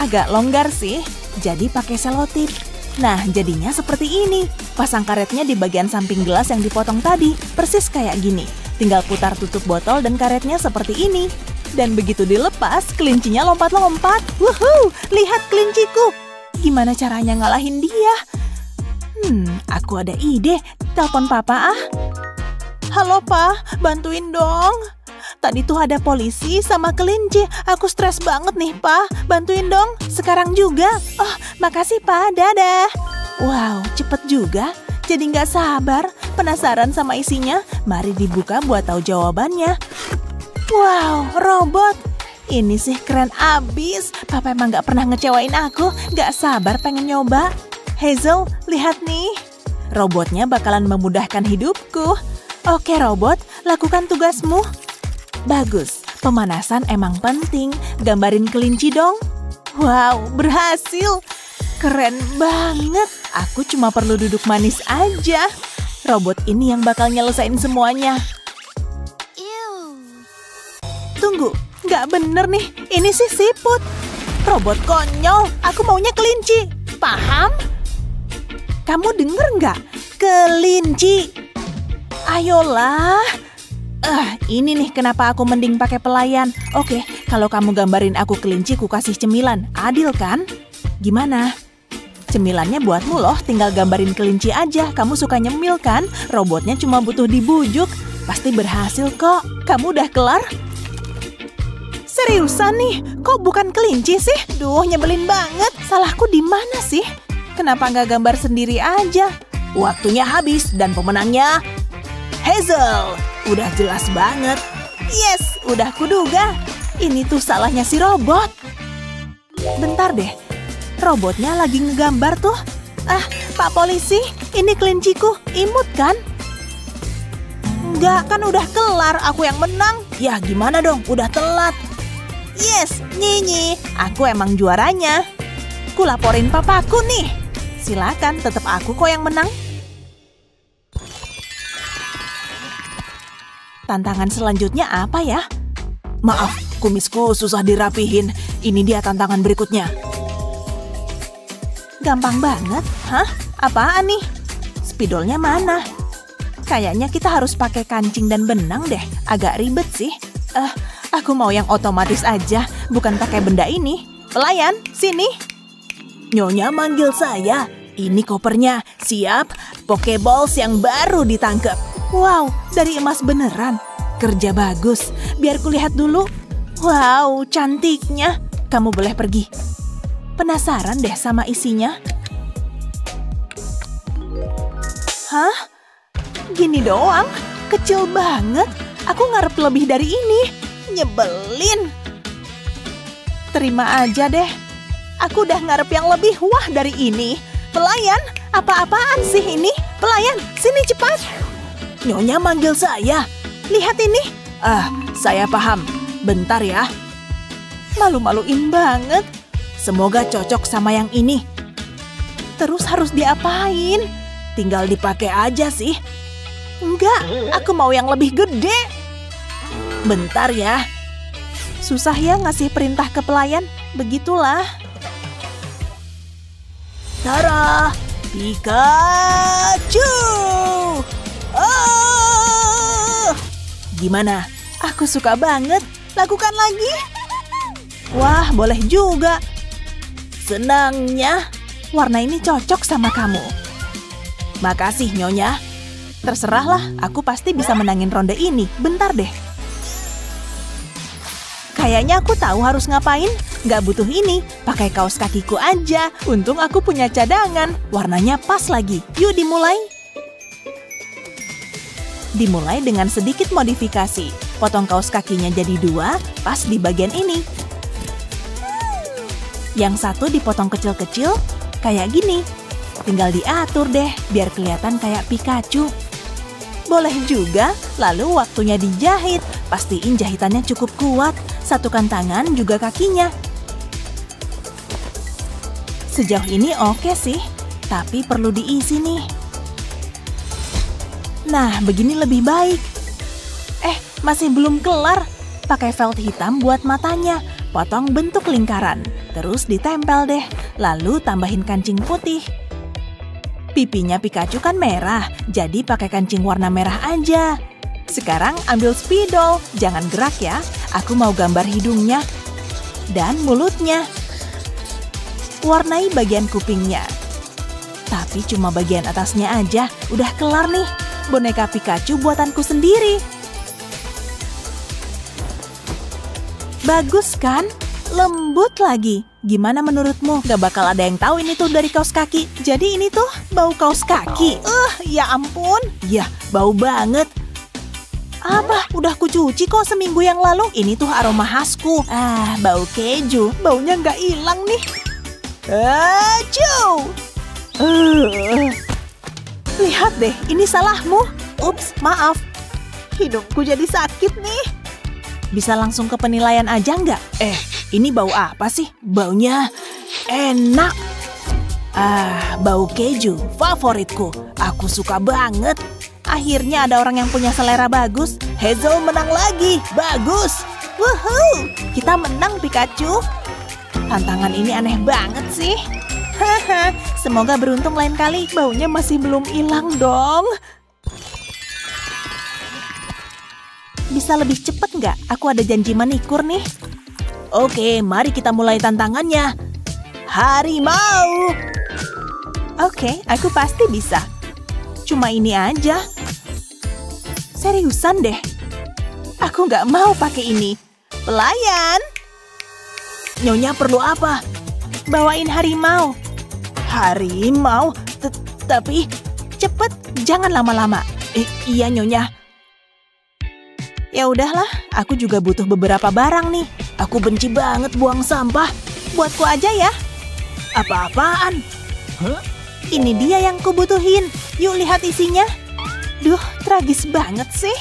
Agak longgar sih, jadi pakai selotip. Nah, jadinya seperti ini. Pasang karetnya di bagian samping gelas yang dipotong tadi, persis kayak gini. Tinggal putar tutup botol dan karetnya seperti ini. Dan begitu dilepas, kelincinya lompat-lompat. Wuhuu, lihat kelinciku. Gimana caranya ngalahin dia? Aku ada ide. Telepon papa Halo pa, bantuin dong. Tadi tuh ada polisi sama kelinci. Aku stres banget nih, Pa. Bantuin dong. Sekarang juga. Oh, makasih, Pa. Dadah. Wow, cepet juga. Jadi nggak sabar. Penasaran sama isinya? Mari dibuka buat tahu jawabannya. Wow, robot. Ini sih keren abis. Papa emang nggak pernah ngecewain aku. Nggak sabar pengen nyoba. Hazel, lihat nih. Robotnya bakalan memudahkan hidupku. Oke, robot. Lakukan tugasmu. Bagus, pemanasan emang penting. Gambarin kelinci dong. Wow, berhasil. Keren banget. Aku cuma perlu duduk manis aja. Robot ini yang bakal nyelesain semuanya. Tunggu, nggak bener nih. Ini sih siput. Robot konyol, aku maunya kelinci. Paham? Kamu denger nggak? Kelinci. Ayolah. Ini nih kenapa aku mending pakai pelayan. Oke, kalau kamu gambarin aku kelinci, ku kasih cemilan. Adil kan? Gimana? Cemilannya buatmu loh, tinggal gambarin kelinci aja. Kamu suka nyemil kan? Robotnya cuma butuh dibujuk. Pasti berhasil kok. Kamu udah kelar? Seriusan nih? Kok bukan kelinci sih? Duh, nyebelin banget. Salahku di mana sih? Kenapa nggak gambar sendiri aja? Waktunya habis dan pemenangnya Hazel. Udah jelas banget. Yes, udah kuduga. Ini tuh salahnya si robot. Bentar deh. Robotnya lagi ngegambar tuh. Pak polisi, ini kelinciku. Imut kan? Enggak, kan udah kelar. Aku yang menang. Ya gimana dong, udah telat. Yes, Nyinyi. Aku emang juaranya. Ku laporin papaku nih. Silakan, tetap aku kok yang menang. Tantangan selanjutnya apa ya? Maaf, kumisku susah dirapihin. Ini dia tantangan berikutnya. Gampang banget. Hah? Apaan nih? Spidolnya mana? Kayaknya kita harus pakai kancing dan benang deh. Agak ribet sih. Aku mau yang otomatis aja, bukan pakai benda ini. Pelayan, sini. Nyonya manggil saya. Ini kopernya. Siap, Pokeballs yang baru ditangkap. Wow, dari emas beneran. Kerja bagus. Biar kulihat dulu. Wow, cantiknya. Kamu boleh pergi. Penasaran deh sama isinya. Hah? Gini doang? Kecil banget. Aku ngarep lebih dari ini. Nyebelin. Terima aja deh. Aku udah ngarep yang lebih wah dari ini. Pelayan, apa-apaan sih ini? Pelayan, sini cepat. Nyonya manggil saya. Lihat ini. Saya paham. Bentar ya. Malu-maluin banget. Semoga cocok sama yang ini. Terus harus diapain? Tinggal dipakai aja sih. Enggak, aku mau yang lebih gede. Bentar ya. Susah ya ngasih perintah ke pelayan. Begitulah. Tara, Pikachu! Oh! Gimana? Aku suka banget. Lakukan lagi. Wah, boleh juga. Senangnya, warna ini cocok sama kamu. Makasih, Nyonya. Terserahlah, aku pasti bisa menangin ronde ini. Bentar deh. Kayaknya aku tahu harus ngapain. Gak butuh ini, pakai kaos kakiku aja. Untung aku punya cadangan. Warnanya pas lagi. Yuk dimulai. Dimulai dengan sedikit modifikasi. Potong kaos kakinya jadi 2, pas di bagian ini. Yang satu dipotong kecil-kecil, kayak gini. Tinggal diatur deh, biar kelihatan kayak Pikachu. Boleh juga, lalu waktunya dijahit. Pastiin jahitannya cukup kuat. Satukan tangan juga kakinya. Sejauh ini oke sih, tapi perlu diisi nih. Nah, begini lebih baik. Masih belum kelar. Pakai felt hitam buat matanya. Potong bentuk lingkaran. Terus ditempel deh. Lalu tambahin kancing putih. Pipinya Pikachu kan merah, jadi pakai kancing warna merah aja. Sekarang ambil spidol, jangan gerak ya. Aku mau gambar hidungnya dan mulutnya. Warnai bagian kupingnya. Tapi cuma bagian atasnya aja, udah kelar nih. Boneka Pikachu buatanku sendiri. Bagus kan? Lembut lagi. Gimana menurutmu? Gak bakal ada yang tahu ini tuh dari kaos kaki. Jadi ini tuh bau kaos kaki. Ya ampun. Ya, bau banget. Apa? Udah kucuci kok seminggu yang lalu. Ini tuh aroma khasku. Bau keju. Baunya nggak hilang nih. Acuh. Lihat deh, ini salahmu. Ups, maaf. Hidungku jadi sakit nih. Bisa langsung ke penilaian aja nggak? Ini bau apa sih? Baunya enak. Bau keju, favoritku. Aku suka banget. Akhirnya ada orang yang punya selera bagus. Hazel menang lagi. Bagus. Woohoo! Kita menang, Pikachu. Tantangan ini aneh banget sih. Haha, semoga beruntung lain kali. Baunya masih belum hilang dong. Bisa lebih cepat nggak? Aku ada janji manikur nih. Oke, mari kita mulai tantangannya. Harimau. Oke, aku pasti bisa. Cuma ini aja. Seriusan deh. Aku nggak mau pakai ini. Pelayan. Nyonya perlu apa? Bawain harimau. Harimau? Tapi cepet, jangan lama-lama. Iya Nyonya. Ya udahlah, aku juga butuh beberapa barang nih. Aku benci banget buang sampah. Buatku aja ya. Apa-apaan? Ini dia yang kubutuhin. Yuk lihat isinya. Duh, tragis banget sih.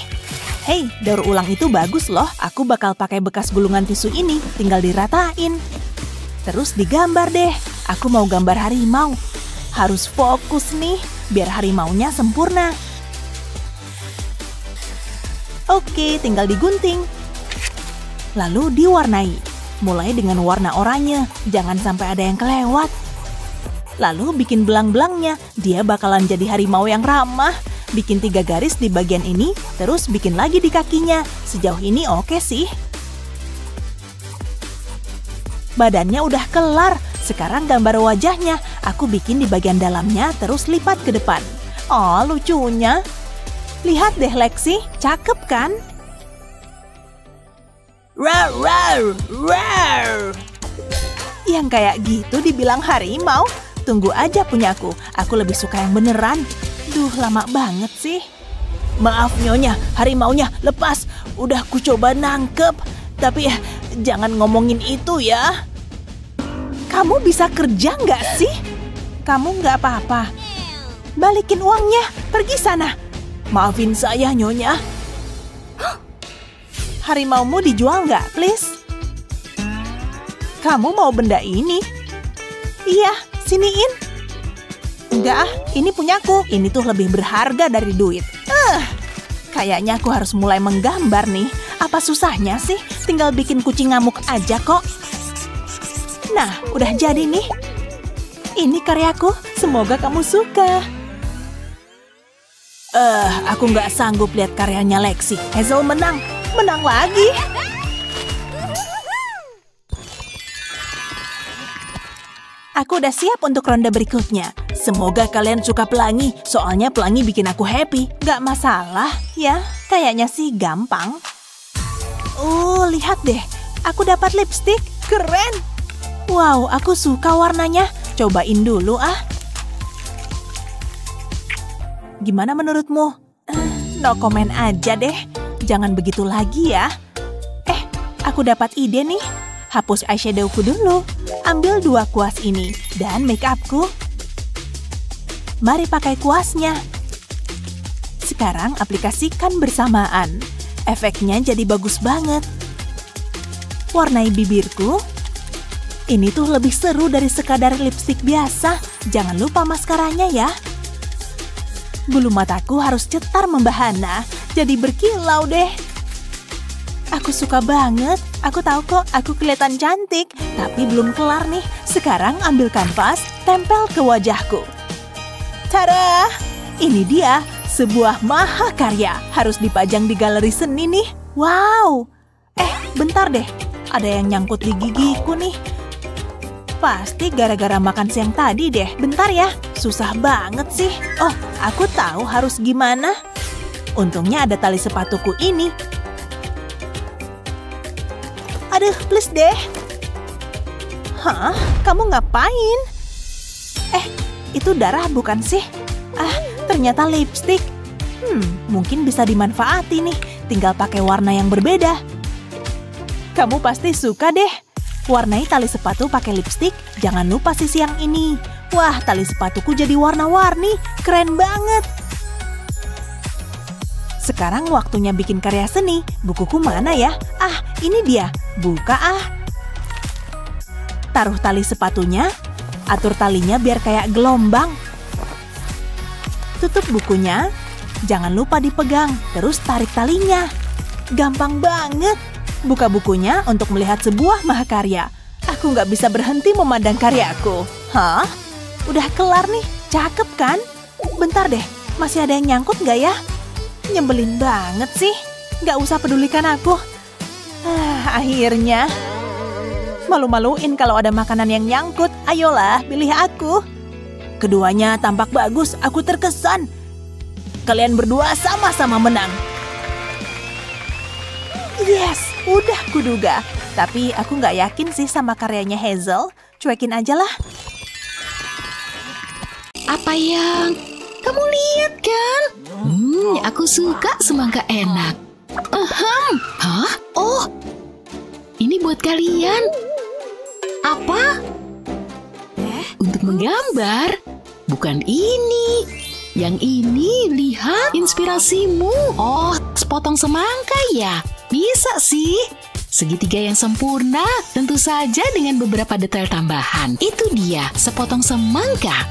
Hei, daur ulang itu bagus loh. Aku bakal pakai bekas gulungan tisu ini. Tinggal diratain. Terus digambar deh. Aku mau gambar harimau. Harus fokus nih, biar harimaunya sempurna. Oke, tinggal digunting. Lalu diwarnai. Mulai dengan warna oranye. Jangan sampai ada yang kelewat. Lalu bikin belang-belangnya. Dia bakalan jadi harimau yang ramah. Bikin 3 garis di bagian ini, terus bikin lagi di kakinya. Sejauh ini oke sih. Badannya udah kelar. Sekarang gambar wajahnya. Aku bikin di bagian dalamnya, terus lipat ke depan. Oh, lucunya. Lihat deh Lexi, cakep kan? Rar, rar, rar. Yang kayak gitu dibilang harimau. Tunggu aja punyaku, aku lebih suka yang beneran. Duh, lama banget sih. Maaf Nyonya, harimaunya lepas. Udah ku coba nangkep. Tapi jangan ngomongin itu ya. Kamu bisa kerja nggak sih? Kamu nggak apa-apa. Balikin uangnya, pergi sana. Maafin saya Nyonya. Harimaumu dijual nggak, please? Kamu mau benda ini? Iya, siniin. Enggak, ini punyaku. Ini tuh lebih berharga dari duit. Kayaknya aku harus mulai menggambar nih. Apa susahnya sih? Tinggal bikin kucing ngamuk aja kok. Nah, udah jadi nih. Ini karyaku. Semoga kamu suka. Aku nggak sanggup lihat karyanya Lexi. Hazel menang. Menang lagi. Aku udah siap untuk ronde berikutnya. Semoga kalian suka pelangi, soalnya pelangi bikin aku happy. Gak masalah, ya. Kayaknya sih gampang. Lihat deh. Aku dapat lipstick. Keren. Wow, aku suka warnanya. Cobain dulu ah. Gimana menurutmu? No comment aja deh. Jangan begitu lagi ya. Aku dapat ide nih. Hapus eyeshadowku dulu. Ambil 2 kuas ini dan make upku. Mari pakai kuasnya. Sekarang aplikasikan bersamaan. Efeknya jadi bagus banget. Warnai bibirku. Ini tuh lebih seru dari sekadar lipstik biasa. Jangan lupa maskaranya ya. Bulu mataku harus cetar membahana. Jadi berkilau deh. Aku suka banget. Aku tahu kok aku kelihatan cantik. Tapi belum kelar nih. Sekarang ambil kanvas, tempel ke wajahku. Tada! Ini dia, sebuah mahakarya. Harus dipajang di galeri seni nih. Wow! Bentar deh. Ada yang nyangkut di gigiku nih. Pasti gara-gara makan siang tadi deh. Bentar ya, susah banget sih. Oh, aku tahu harus gimana. Untungnya ada tali sepatuku ini. Aduh, please deh. Hah? Kamu ngapain? Itu darah bukan sih? Ternyata lipstik. Mungkin bisa dimanfaati nih. Tinggal pakai warna yang berbeda. Kamu pasti suka deh. Warnai tali sepatu pakai lipstik. Jangan lupa sisi yang ini. Wah, tali sepatuku jadi warna-warni. Keren banget. Sekarang waktunya bikin karya seni. Bukuku mana ya? Ini dia. Buka Taruh tali sepatunya. Atur talinya biar kayak gelombang. Tutup bukunya. Jangan lupa dipegang. Terus tarik talinya. Gampang banget. Buka bukunya untuk melihat sebuah mahakarya. Aku nggak bisa berhenti memandang karyaku. Hah? Udah kelar nih. Cakep kan? Bentar deh. Masih ada yang nyangkut nggak ya? Nyebelin banget sih. Nggak usah pedulikan aku. Akhirnya. Malu-maluin kalau ada makanan yang nyangkut. Ayolah, pilih aku. Keduanya tampak bagus. Aku terkesan. Kalian berdua sama-sama menang. Yes, udah kuduga. Tapi aku nggak yakin sih sama karyanya Hazel. Cuekin aja lah. Apa yang kamu lihat kan? Aku suka semangka enak. Hah? Oh, ini buat kalian. Apa? Untuk menggambar? Bukan ini. Yang ini, lihat inspirasimu. Oh, sepotong semangka ya? Bisa sih. Segitiga yang sempurna, tentu saja dengan beberapa detail tambahan. Itu dia, sepotong semangka.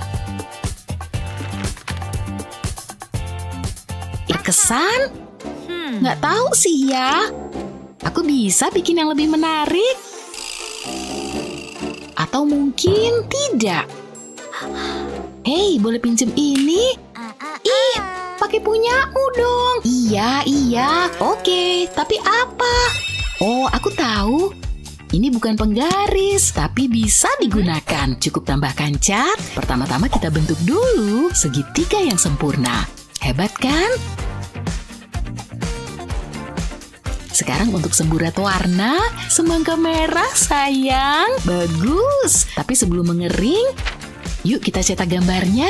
Kesan? Nggak tahu sih ya. Aku bisa bikin yang lebih menarik. Atau mungkin tidak. Hei, boleh pinjem ini? Ih, pakai punyamu dong. Iya. Oke, tapi apa? Oh, aku tahu. Ini bukan penggaris, tapi bisa digunakan. Cukup tambahkan cat. Pertama-tama kita bentuk dulu segitiga yang sempurna. Hebat kan? Sekarang untuk semburat warna, semangka merah sayang. Bagus. Tapi sebelum mengering, yuk kita cetak gambarnya.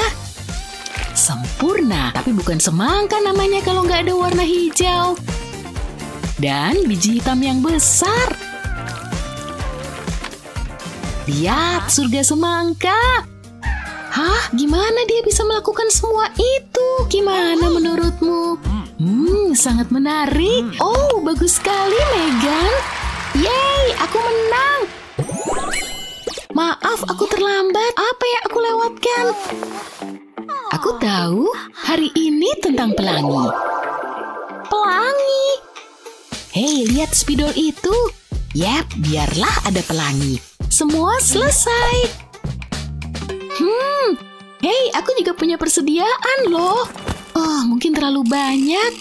Sempurna, tapi bukan semangka namanya kalau nggak ada warna hijau. Dan biji hitam yang besar. Lihat, surga semangka. Hah, gimana dia bisa melakukan semua itu? Gimana menurutmu? Sangat menarik. Oh, bagus sekali, Megan. Yeay, aku menang. Maaf, aku terlambat. Apa yang aku lewatkan? Aku tahu, hari ini tentang pelangi. Pelangi? Hei, lihat spidol itu. Yap, biarlah ada pelangi. Semua selesai. Hei, aku juga punya persediaan loh. Oh, mungkin terlalu banyak.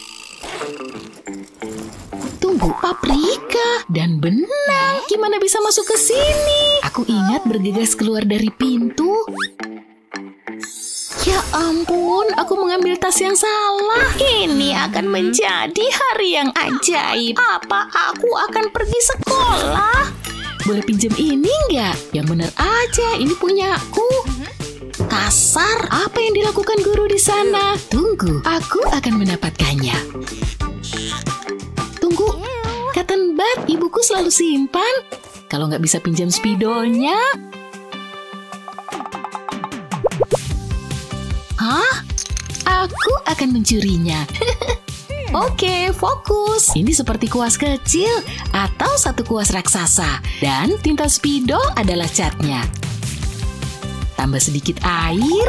Tunggu, paprika dan benang. Gimana bisa masuk ke sini? Aku ingat bergegas keluar dari pintu. Ya ampun, aku mengambil tas yang salah. Ini akan menjadi hari yang ajaib. Apa aku akan pergi sekolah? Boleh pinjam ini nggak? Yang benar aja, ini punyaku. Kasar, apa yang dilakukan guru di sana? Tunggu, aku akan mendapatkannya. Tunggu, cotton bud ibuku selalu simpan. Kalau nggak bisa pinjam spidolnya. Hah? Aku akan mencurinya. Oke, fokus. Ini seperti kuas kecil atau satu kuas raksasa. Dan tinta spidol adalah catnya. Tambah sedikit air.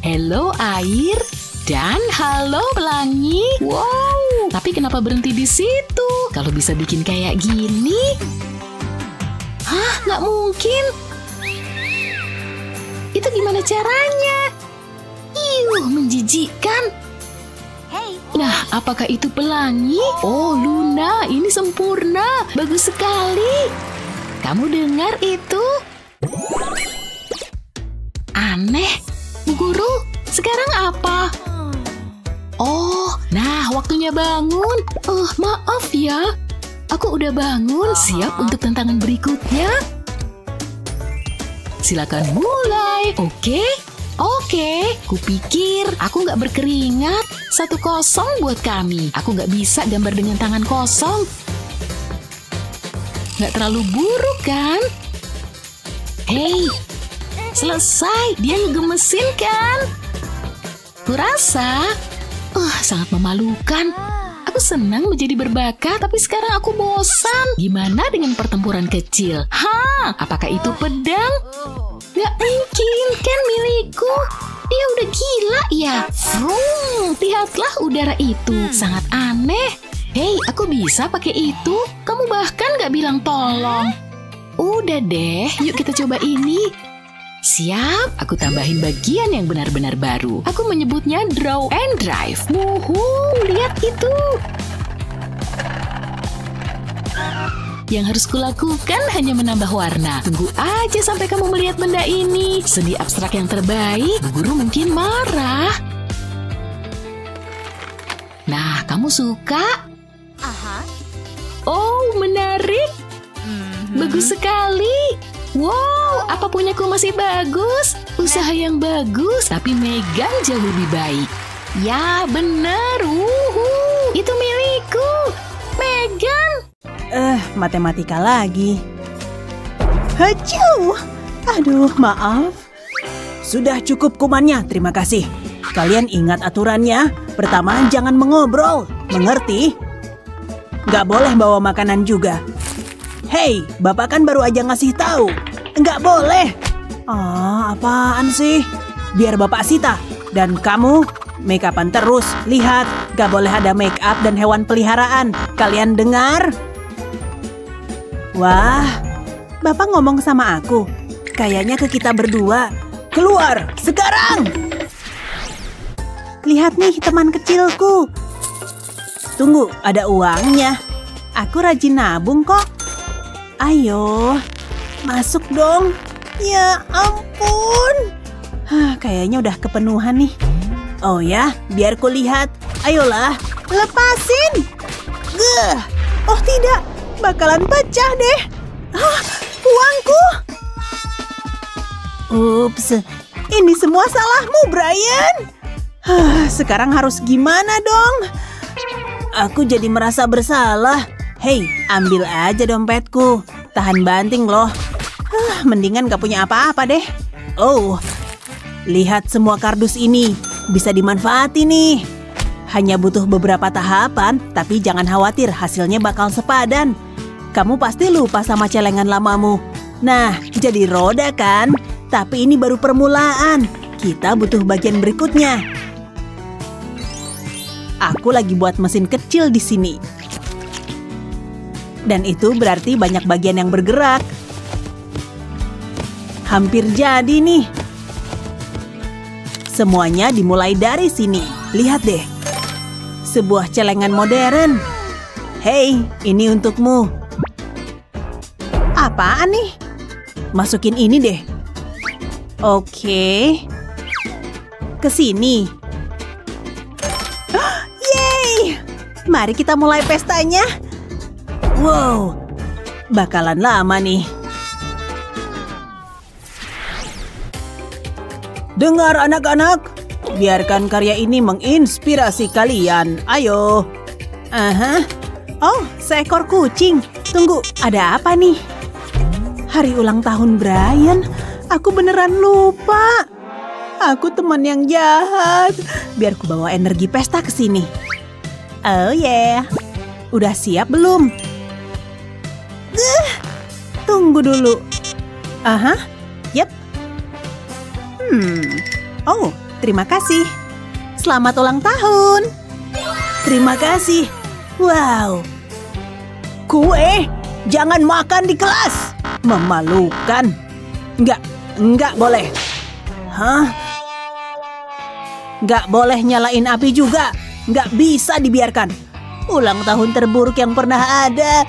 Halo air. Dan halo pelangi. Wow, tapi kenapa berhenti di situ? Kalau bisa bikin kayak gini. Hah, nggak mungkin. Itu gimana caranya? Menjijikkan. Nah, apakah itu pelangi? Oh, Luna, ini sempurna. Bagus sekali. Kamu dengar itu? Aneh. Bu Guru, sekarang apa? Oh, nah waktunya bangun. Oh, maaf ya. Aku udah bangun, siap untuk tantangan berikutnya. Silakan mulai, oke? Oke, kupikir aku nggak berkeringat. 1-0 buat kami. Aku nggak bisa gambar dengan tangan kosong. Nggak terlalu buruk kan? Hei, selesai. Dia ngegemesin kan? Kurasa, sangat memalukan. Aku senang menjadi berbakat, tapi sekarang aku bosan. Gimana dengan pertempuran kecil? Apakah itu pedang? Gak mungkin, kan milikku. Dia udah gila ya. Lihatlah udara itu. Sangat aneh. Hei, aku bisa pakai itu. Kamu bahkan gak bilang tolong. Udah deh, yuk kita coba ini. Siap, aku tambahin bagian yang benar-benar baru. Aku menyebutnya draw and drive. Wuhuu, lihat itu. Yang harus kulakukan hanya menambah warna. Tunggu aja sampai kamu melihat benda ini. Seni abstrak yang terbaik, guru mungkin marah. Nah, kamu suka? Oh, menarik. Bagus sekali. Wow, apa punyaku masih bagus? Usaha yang bagus, tapi Megan jauh lebih baik. Ya, benar. Itu milikku. Megan. Matematika lagi. Hacu! Aduh, maaf. Sudah cukup kumannya, terima kasih. Kalian ingat aturannya? Pertama, jangan mengobrol. Mengerti? Nggak boleh bawa makanan juga. Hei, Bapak kan baru aja ngasih tahu. Nggak boleh. Apaan sih? Biar Bapak sita. Dan kamu, make upan terus. Lihat, nggak boleh ada make up dan hewan peliharaan. Kalian dengar? Wah, Bapak ngomong sama aku. Kayaknya ke kita berdua. Keluar, sekarang! lihat nih teman kecilku. Tunggu, ada uangnya. Aku rajin nabung kok. Ayo, masuk dong. Ya ampun. Kayaknya udah kepenuhan nih. Oh ya, biar ku lihat. Ayolah, lepasin. Oh tidak, bakalan pecah deh. Uangku. Ups, ini semua salahmu, Brian. Sekarang harus gimana dong? Aku jadi merasa bersalah. Hei, ambil aja dompetku. Tahan banting loh. Mendingan gak punya apa-apa deh. Oh, lihat semua kardus ini. Bisa dimanfaati nih. Hanya butuh beberapa tahapan, tapi jangan khawatir hasilnya bakal sepadan. Kamu pasti lupa sama celengan lamamu. Nah, jadi roda kan? Tapi ini baru permulaan. Kita butuh bagian berikutnya. Aku lagi buat mesin kecil di sini. Dan itu berarti banyak bagian yang bergerak. Hampir jadi nih. Semuanya dimulai dari sini. Lihat deh. Sebuah celengan modern. Hei, ini untukmu. Apaan nih? Masukin ini deh. Oke. Ke sini. Yeay! Mari kita mulai pestanya. Wow, bakalan lama nih. Dengar anak-anak, biarkan karya ini menginspirasi kalian. Ayo. Oh, seekor kucing. Tunggu, ada apa nih? Hari ulang tahun Brian. Aku beneran lupa. Aku teman yang jahat. Biar ku bawa energi pesta ke sini. Oh yeah. Udah siap belum? Tunggu dulu. Yep. Oh, terima kasih. Selamat ulang tahun. Terima kasih. Wow. Kue, jangan makan di kelas. Memalukan. Enggak boleh. Enggak boleh nyalain api juga. Enggak bisa dibiarkan. Ulang tahun terburuk yang pernah ada.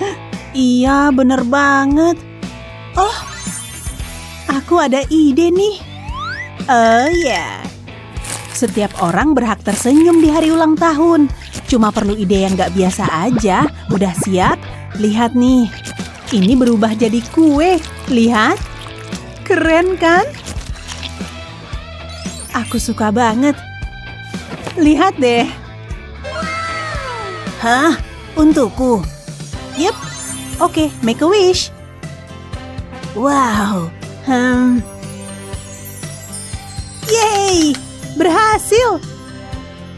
Iya, bener banget. Oh, aku ada ide nih. Oh ya. Setiap orang berhak tersenyum di hari ulang tahun. Cuma perlu ide yang gak biasa aja. Udah siap? Lihat nih. Ini berubah jadi kue. Lihat. Keren kan? Aku suka banget. Lihat deh. Untukku. Yep. Oke, make a wish. Wow. Yeay, berhasil.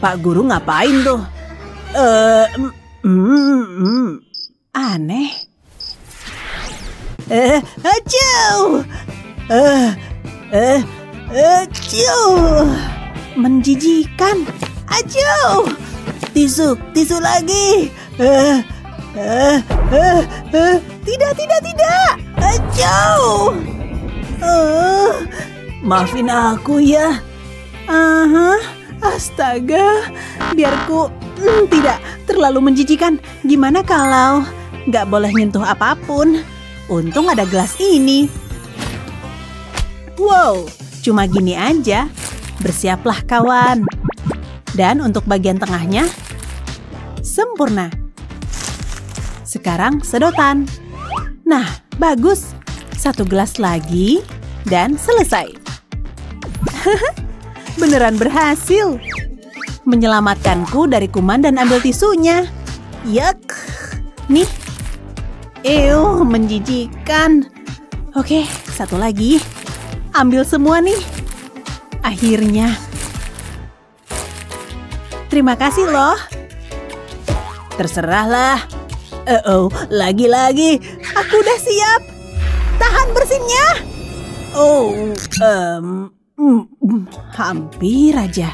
Pak Guru ngapain tuh? Aneh. Acuh. Acuh. Menjijikan. Acuh. Tisu lagi. Tidak. Acuh. Maafin aku ya. Astaga. Biarku tidak terlalu menjijikan. Gimana kalau nggak boleh nyentuh apapun? Untung ada gelas ini. Wow, cuma gini aja. Bersiaplah kawan. Dan untuk bagian tengahnya, sempurna. Sekarang sedotan. Nah, bagus. Satu gelas lagi dan selesai. Beneran berhasil. Menyelamatkanku dari kuman dan ambil tisunya. Yuck. Nih. Ew, menjijikan. Oke, satu lagi. Ambil semua nih. Akhirnya. Terima kasih loh. Terserahlah. Lagi-lagi. Aku udah siap. Tahan bersinnya. Oh, hampir aja.